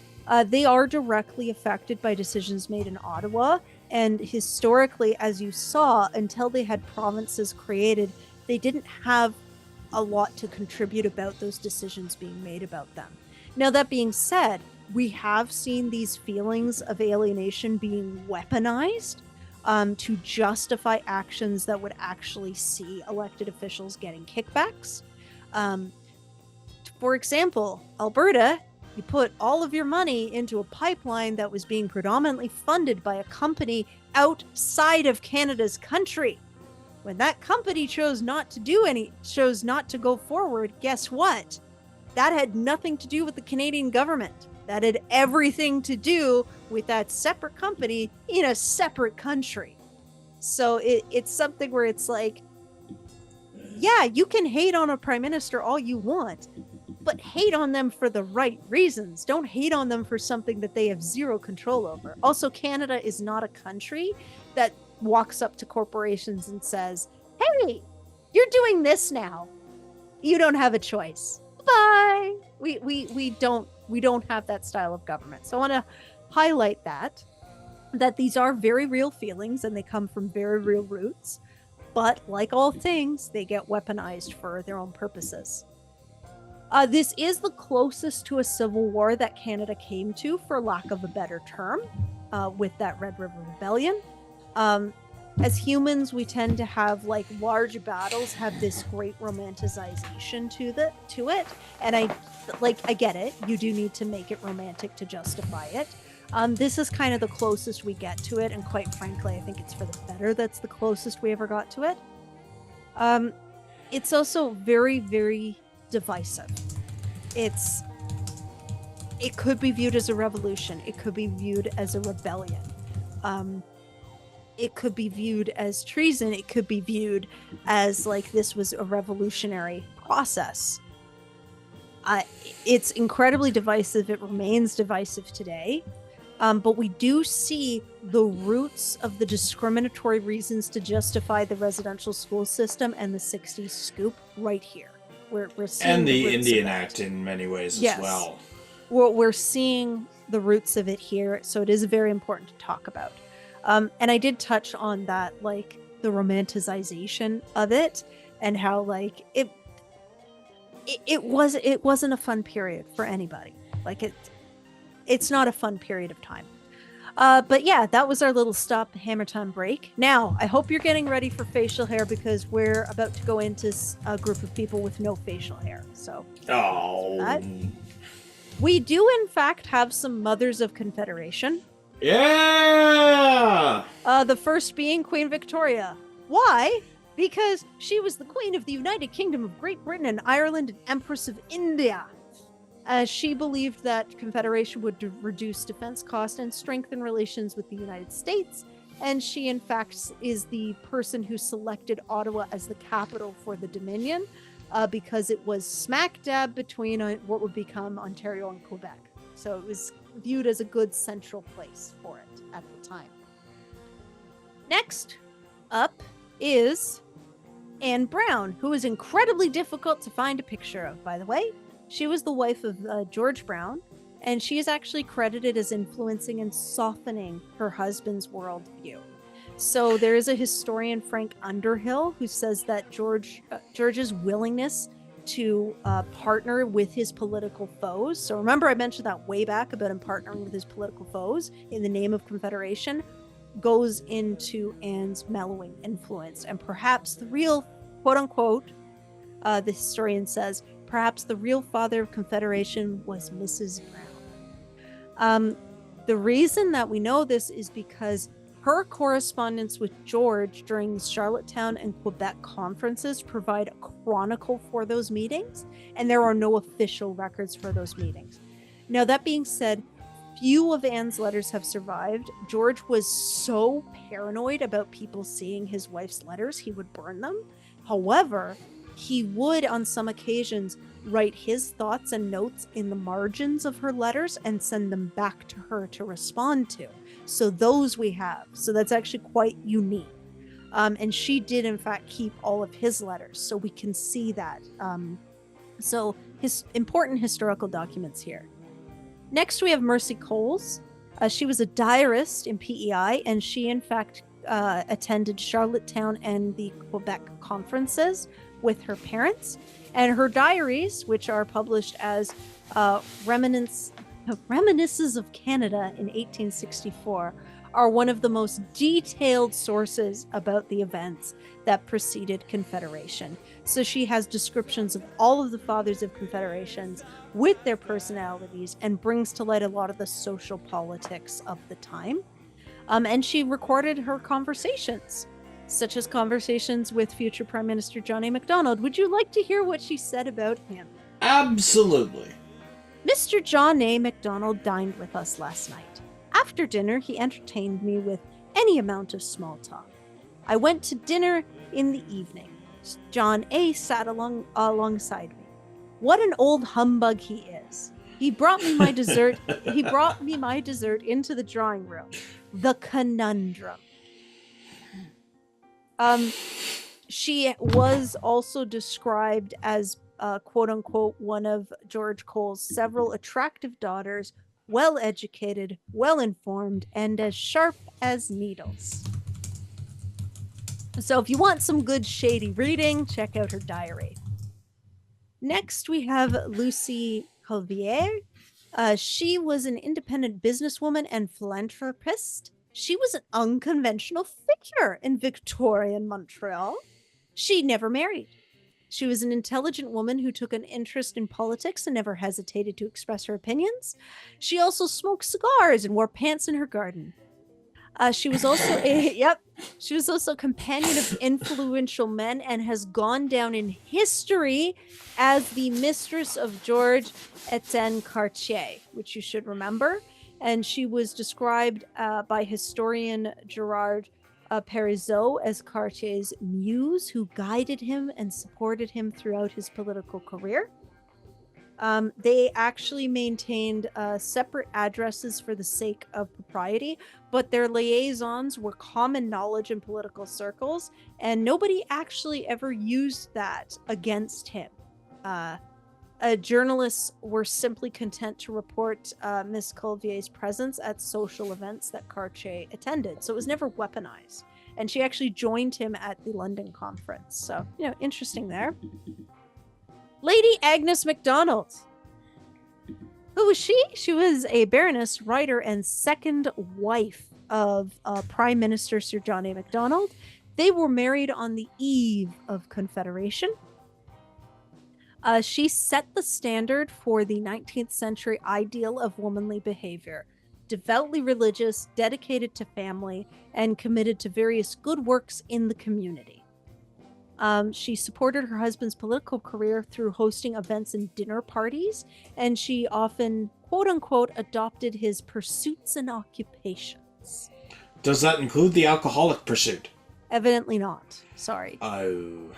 They are directly affected by decisions made in Ottawa. And historically, as you saw, until they had provinces created, they didn't have a lot to contribute about those decisions being made about them. Now, that being said, we have seen these feelings of alienation being weaponized to justify actions that would actually see elected officials getting kickbacks. For example, Alberta, you put all of your money into a pipeline that was being predominantly funded by a company outside of Canada's country. When that company chose not to go forward, guess what? That had nothing to do with the Canadian government. That had everything to do with that separate company in a separate country. So it's something where it's like, yeah, you can hate on a prime minister all you want, but hate on them for the right reasons. Don't hate on them for something that they have zero control over. Also, Canada is not a country that walks up to corporations and says, hey, you're doing this now. You don't have a choice. Bye. We don't have that style of government. So I want to highlight that these are very real feelings and they come from very real roots. But like all things, they get weaponized for their own purposes. This is the closest to a civil war that Canada came to, for lack of a better term, with that Red River Rebellion. As humans, we tend to have large battles have this great romanticization to it, and I get it. You do need to make it romantic to justify it. This is kind of the closest we get to it, and quite frankly, I think it's for the better that's the closest we ever got to it. It's also very, very divisive. It could be viewed as a revolution. It could be viewed as a rebellion. It could be viewed as treason. It could be viewed as this was a revolutionary process. It's incredibly divisive. It remains divisive today. But we do see the roots of the discriminatory reasons to justify the residential school system and the 60s scoop right here. We're seeing and the roots Indian of that. Act in many ways Yes. as well. We're seeing the roots of it here, so it is very important to talk about. And I did touch on that, the romanticization of it, and how it wasn't a fun period for anybody. It's not a fun period of time. But yeah, that was our little stop hammer time break. Now, I hope you're getting ready for facial hair, because we're about to go into a group of people with no facial hair. So we do in fact have some mothers of Confederation. Yeah! The first being Queen Victoria. Why? Because she was the Queen of the United Kingdom of Great Britain and Ireland and Empress of India. She believed that Confederation would reduce defense costs and strengthen relations with the United States. And she, in fact, is the person who selected Ottawa as the capital for the Dominion, because it was smack dab between what would become Ontario and Quebec. So it was viewed as a good central place for it at the time. Next up is Anne Brown, who is incredibly difficult to find a picture of, by the way. She was the wife of George Brown, and she is actually credited as influencing and softening her husband's worldview. So there is a historian, Frank Underhill, who says that George's willingness to partner with his political foes. So remember, I mentioned that way back about him partnering with his political foes in the name of Confederation, goes into Anne's mellowing influence. And perhaps the real, quote unquote, the historian says, perhaps the real father of Confederation was Mrs. Brown. The reason that we know this is because her correspondence with George during the Charlottetown and Quebec conferences provide a chronicle for those meetings, and there are no official records for those meetings. Now, that being said, few of Anne's letters have survived. George was so paranoid about people seeing his wife's letters, he would burn them. However, he would, on some occasions, write his thoughts and notes in the margins of her letters and send them back to her to respond to. So those we have. So that's actually quite unique. And she did, in fact, keep all of his letters. So we can see that. So his important historical documents here. Next, we have Mercy Coles. She was a diarist in PEI, and she, in fact, attended Charlottetown and the Quebec conferences with her parents. And her diaries, which are published as Reminiscences of Canada in 1864, are one of the most detailed sources about the events that preceded Confederation. So she has descriptions of all of the fathers of Confederations with their personalities and brings to light a lot of the social politics of the time. And she recorded her conversations, such as conversations with future Prime Minister John A. Macdonald. Would you like to hear what she said about him? Absolutely. Mr. John A. Macdonald dined with us last night. After dinner, he entertained me with any amount of small talk. I went to dinner in the evening. John A. sat alongside me. What an old humbug he is. He brought me my dessert. He brought me my dessert into the drawing room. The conundrum. She was also described as quote unquote one of George Cole's several attractive daughters, well educated, well informed, and as sharp as needles. So if you want some good shady reading, check out her diary. Next, we have Lucy Colvier. She was an independent businesswoman and philanthropist. She was an unconventional figure in Victorian Montreal. She never married. She was an intelligent woman who took an interest in politics and never hesitated to express her opinions. She also smoked cigars and wore pants in her garden. She was also a companion of influential men and has gone down in history as the mistress of George Etienne Cartier, which you should remember. And she was described by historian Gerard Parisot as Cartier's muse, who guided him and supported him throughout his political career. They actually maintained separate addresses for the sake of propriety, but their liaisons were common knowledge in political circles, and nobody actually ever used that against him. Journalists were simply content to report Miss Colvier's presence at social events that Cartier attended, so it was never weaponized. And she actually joined him at the London conference. So, interesting there. Lady Agnes MacDonald. Who was she? She was a baroness, writer, and second wife of Prime Minister Sir John A. Macdonald. They were married on the eve of Confederation. She set the standard for the 19th century ideal of womanly behavior. Devoutly religious, dedicated to family, and committed to various good works in the community. She supported her husband's political career through hosting events and dinner parties, and she often, quote-unquote, adopted his pursuits and occupations. Does that include the alcoholic pursuit? Evidently not. Sorry. Oh.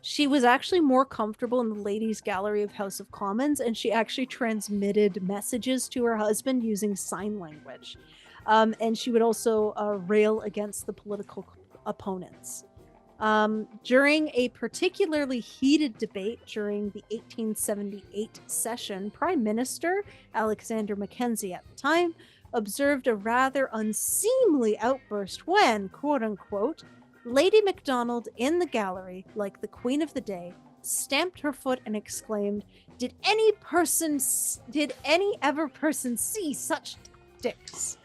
She was actually more comfortable in the ladies' gallery of House of Commons, and she actually transmitted messages to her husband using sign language. And she would also rail against the political opponents. During a particularly heated debate during the 1878 session, Prime Minister Alexander Mackenzie at the time observed a rather unseemly outburst when, quote-unquote, Lady Macdonald in the gallery, like the queen of the day, stamped her foot and exclaimed, Did any ever person see such tactics?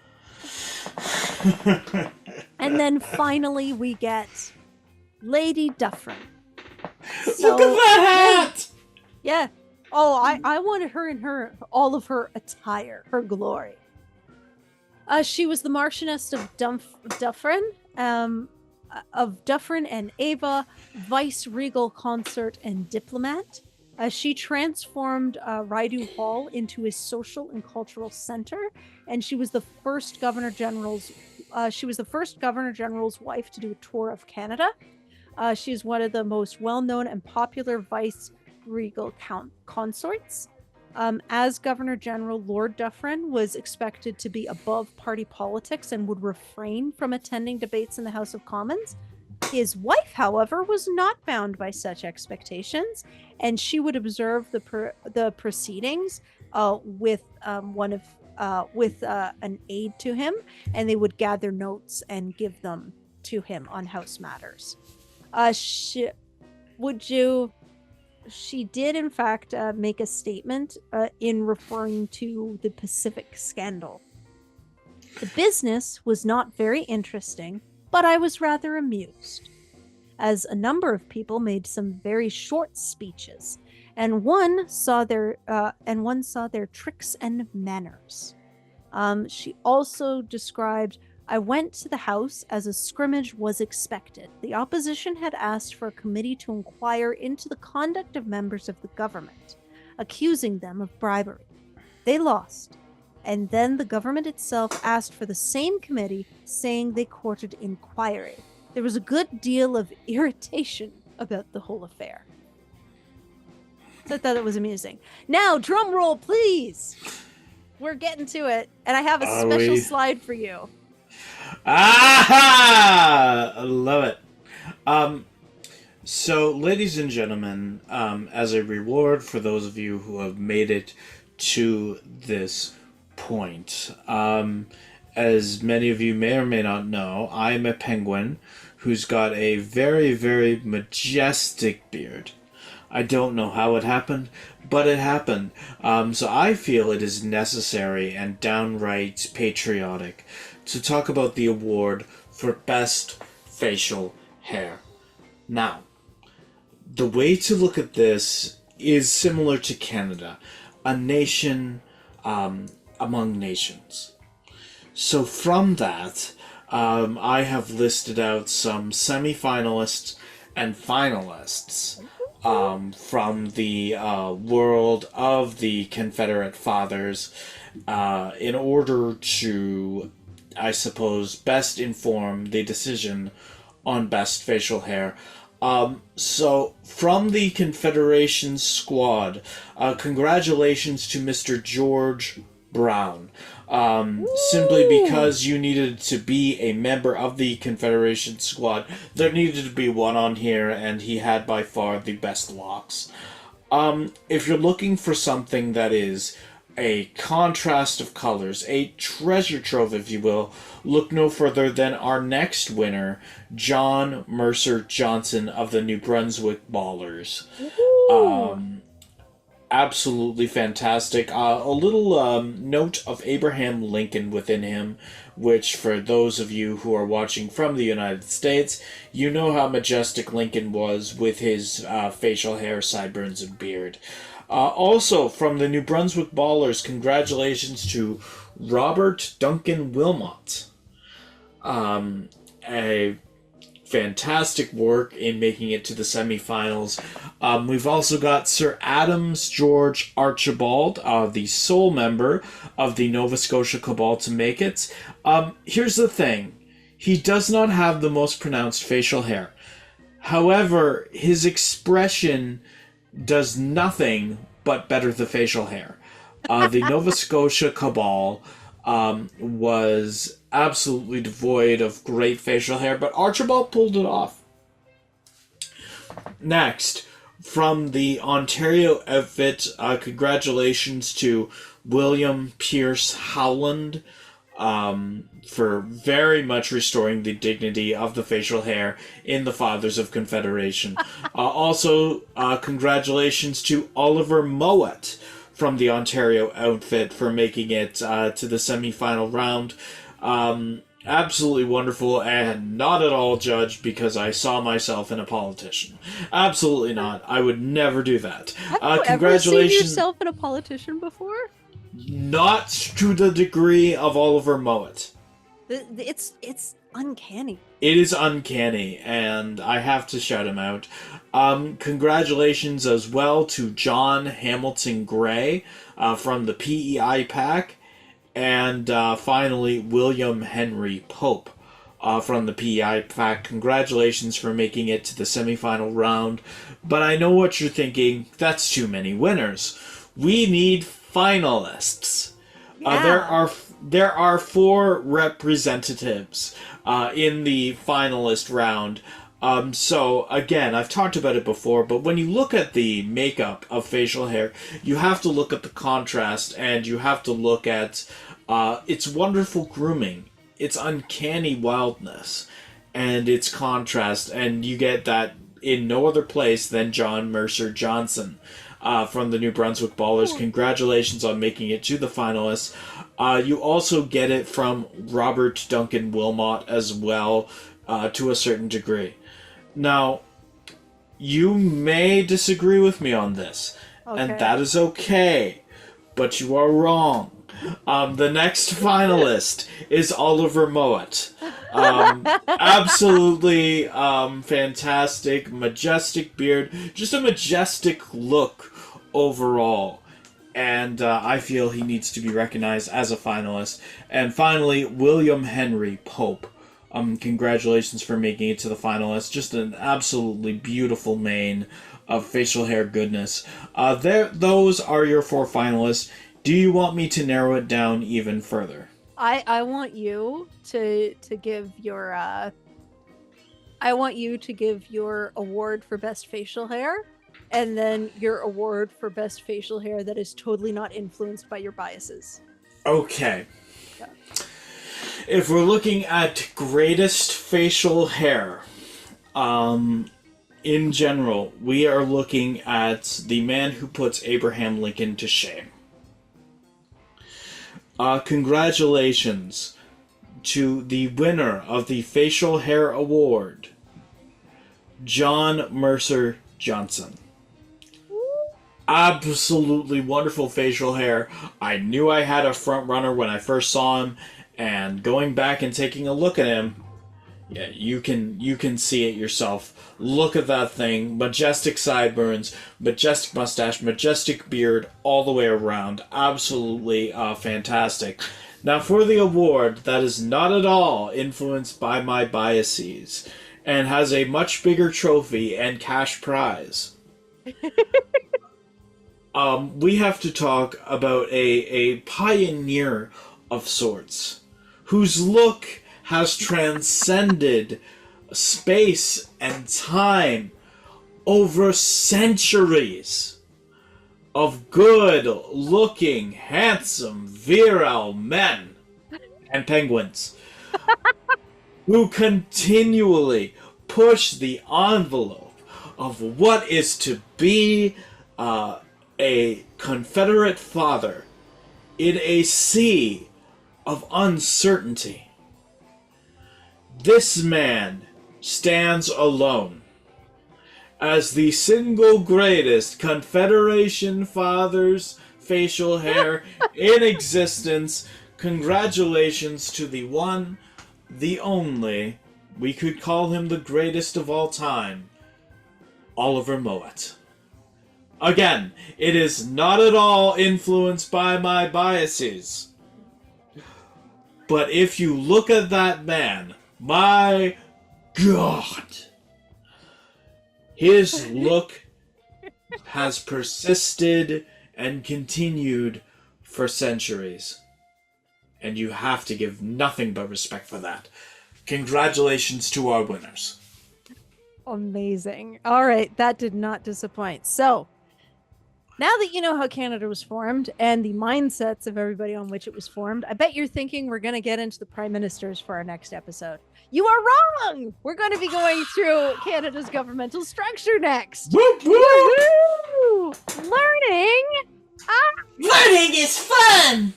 And then finally we get Lady Dufferin. Look at that hat! Yeah. Oh, I wanted her in all of her attire, her glory. She was the Marchioness of Dufferin, of Dufferin and Ava, vice-regal consort and diplomat. She transformed Rideau Hall into a social and cultural center, and she was the first Governor General's wife to do a tour of Canada. She is one of the most well-known and popular regal consorts. As Governor General, Lord Dufferin was expected to be above party politics and would refrain from attending debates in the House of Commons. His wife, however, was not bound by such expectations, and she would observe the proceedings with an aide to him, and they would gather notes and give them to him on House matters. She did, in fact, make a statement in referring to the Pacific scandal. The business was not very interesting, but I was rather amused, as a number of people made some very short speeches, and one saw their tricks and manners. She also described, I went to the House as a scrimmage was expected. The opposition had asked for a committee to inquire into the conduct of members of the government, accusing them of bribery. They lost, and then the government itself asked for the same committee, saying they courted inquiry. There was a good deal of irritation about the whole affair. So I thought it was amusing. Now, drum roll, please! We're getting to it, and I have a special slide for you. Ah! I love it. So, ladies and gentlemen, as a reward for those of you who have made it to this point, as many of you may or may not know, I'm a penguin who's got a very, very majestic beard. I don't know how it happened, but it happened. So I feel it is necessary and downright patriotic to talk about the award for Best Facial Hair. Now, the way to look at this is similar to Canada, a nation among nations. So from that, I have listed out some semi-finalists and finalists from the world of the Confederate Fathers in order to, I suppose, best inform the decision on best facial hair. So, from the Confederation squad, congratulations to Mr. George Brown. Simply because you needed to be a member of the Confederation squad, there needed to be one on here, and he had by far the best locks. If you're looking for something that is a contrast of colors, a treasure trove, if you will, look no further than our next winner, John Mercer Johnson of the New Brunswick Ballers. Absolutely fantastic. A little note of Abraham Lincoln within him, which for those of you who are watching from the United States, you know how majestic Lincoln was with his facial hair, sideburns, and beard. Also, from the New Brunswick Ballers, congratulations to Robert Duncan Wilmot. A fantastic work in making it to the semifinals. We've also got Sir Adams George Archibald, the sole member of the Nova Scotia Cabal to make it. Here's the thing. He does not have the most pronounced facial hair. However, his expression does nothing but better the facial hair. The Nova Scotia Cabal was absolutely devoid of great facial hair, but Archibald pulled it off. Next, from the Ontario outfit, congratulations to William Pierce Howland for very much restoring the dignity of the facial hair in the Fathers of Confederation. Also, congratulations to Oliver Mowat from the Ontario outfit for making it to the semi-final round. Absolutely wonderful, and not at all judged because I saw myself in a politician. Absolutely not. I would never do that. Have you ever seen yourself in a politician before? Not to the degree of Oliver Mowat. It's uncanny. It is uncanny, and I have to shout him out. Congratulations as well to John Hamilton Gray from the PEI pack. And finally, William Henry Pope from the PEI pack. Congratulations for making it to the semifinal round. But I know what you're thinking. That's too many winners. We need finalists. There are 4 representatives in the finalist round. So again, I've talked about it before, but when you look at the makeup of facial hair, you have to look at the contrast, and you have to look at its wonderful grooming, its uncanny wildness, and its contrast, and you get that in no other place than John Mercer Johnson from the New Brunswick Ballers. Congratulations on making it to the finalists. You also get it from Robert Duncan Wilmot as well, to a certain degree. Now, you may disagree with me on this, and that is okay, but you are wrong. The next finalist is Oliver Mowat. Absolutely fantastic, majestic beard, just a majestic look overall. And I feel he needs to be recognized as a finalist. And finally, William Henry Pope. Congratulations for making it to the finalists. Just an absolutely beautiful mane of facial hair goodness. Those are your 4 finalists. Do you want me to narrow it down even further? I want you to give your award for best facial hair, and then your award for best facial hair that is totally not influenced by your biases. Okay. If we're looking at greatest facial hair, in general, we are looking at the man who puts Abraham Lincoln to shame. Congratulations to the winner of the Facial Hair Award, John Mercer Johnson. Absolutely wonderful facial hair. I knew I had a front runner when I first saw him, and going back and taking a look at him, yeah, you can see it yourself. Look at that thing. Majestic sideburns, majestic mustache, majestic beard, all the way around. Absolutely fantastic. Now for the award that is not at all influenced by my biases and has a much bigger trophy and cash prize. We have to talk about a pioneer of sorts, whose look has transcended space and time over centuries of good-looking, handsome, virile men and penguins who continually push the envelope of what is to be a Confederate father in a sea of uncertainty. This man stands alone as the single greatest Confederation father's facial hair in existence. Congratulations to the one, the only, we could call him the greatest of all time, Oliver Mowat. Again, it is not at all influenced by my biases. But if you look at that man, my God, his look has persisted and continued for centuries. And you have to give nothing but respect for that. Congratulations to our winners. Amazing. All right, that did not disappoint. So, now that you know how Canada was formed and the mindsets of everybody on which it was formed, I bet you're thinking we're going to get into the prime ministers for our next episode. You are wrong! We're going to be going through Canada's governmental structure next. Whoop, whoop. Woo-hoo! Learning! Learning is fun!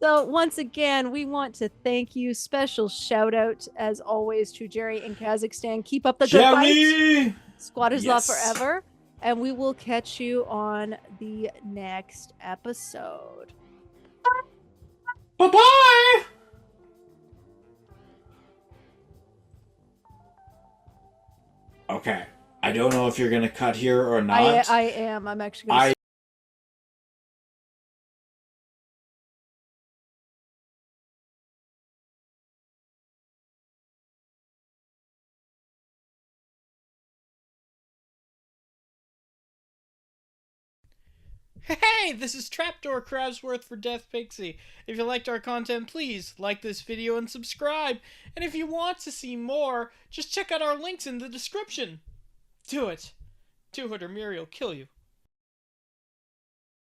So once again, we want to thank you. Special shout out, as always, to Jerry in Kazakhstan. Keep up the good fight. Jerry! Squatters Law Yes. forever. And we will catch you on the next episode. Bye-bye! Okay. I don't know if you're going to cut here or not. I am. I'm actually going to Hey, this is Trapdoor Crabsworth for Death Pixie. If you liked our content, please like this video and subscribe. And if you want to see more, just check out our links in the description. Do it. Do it or Miri will kill you.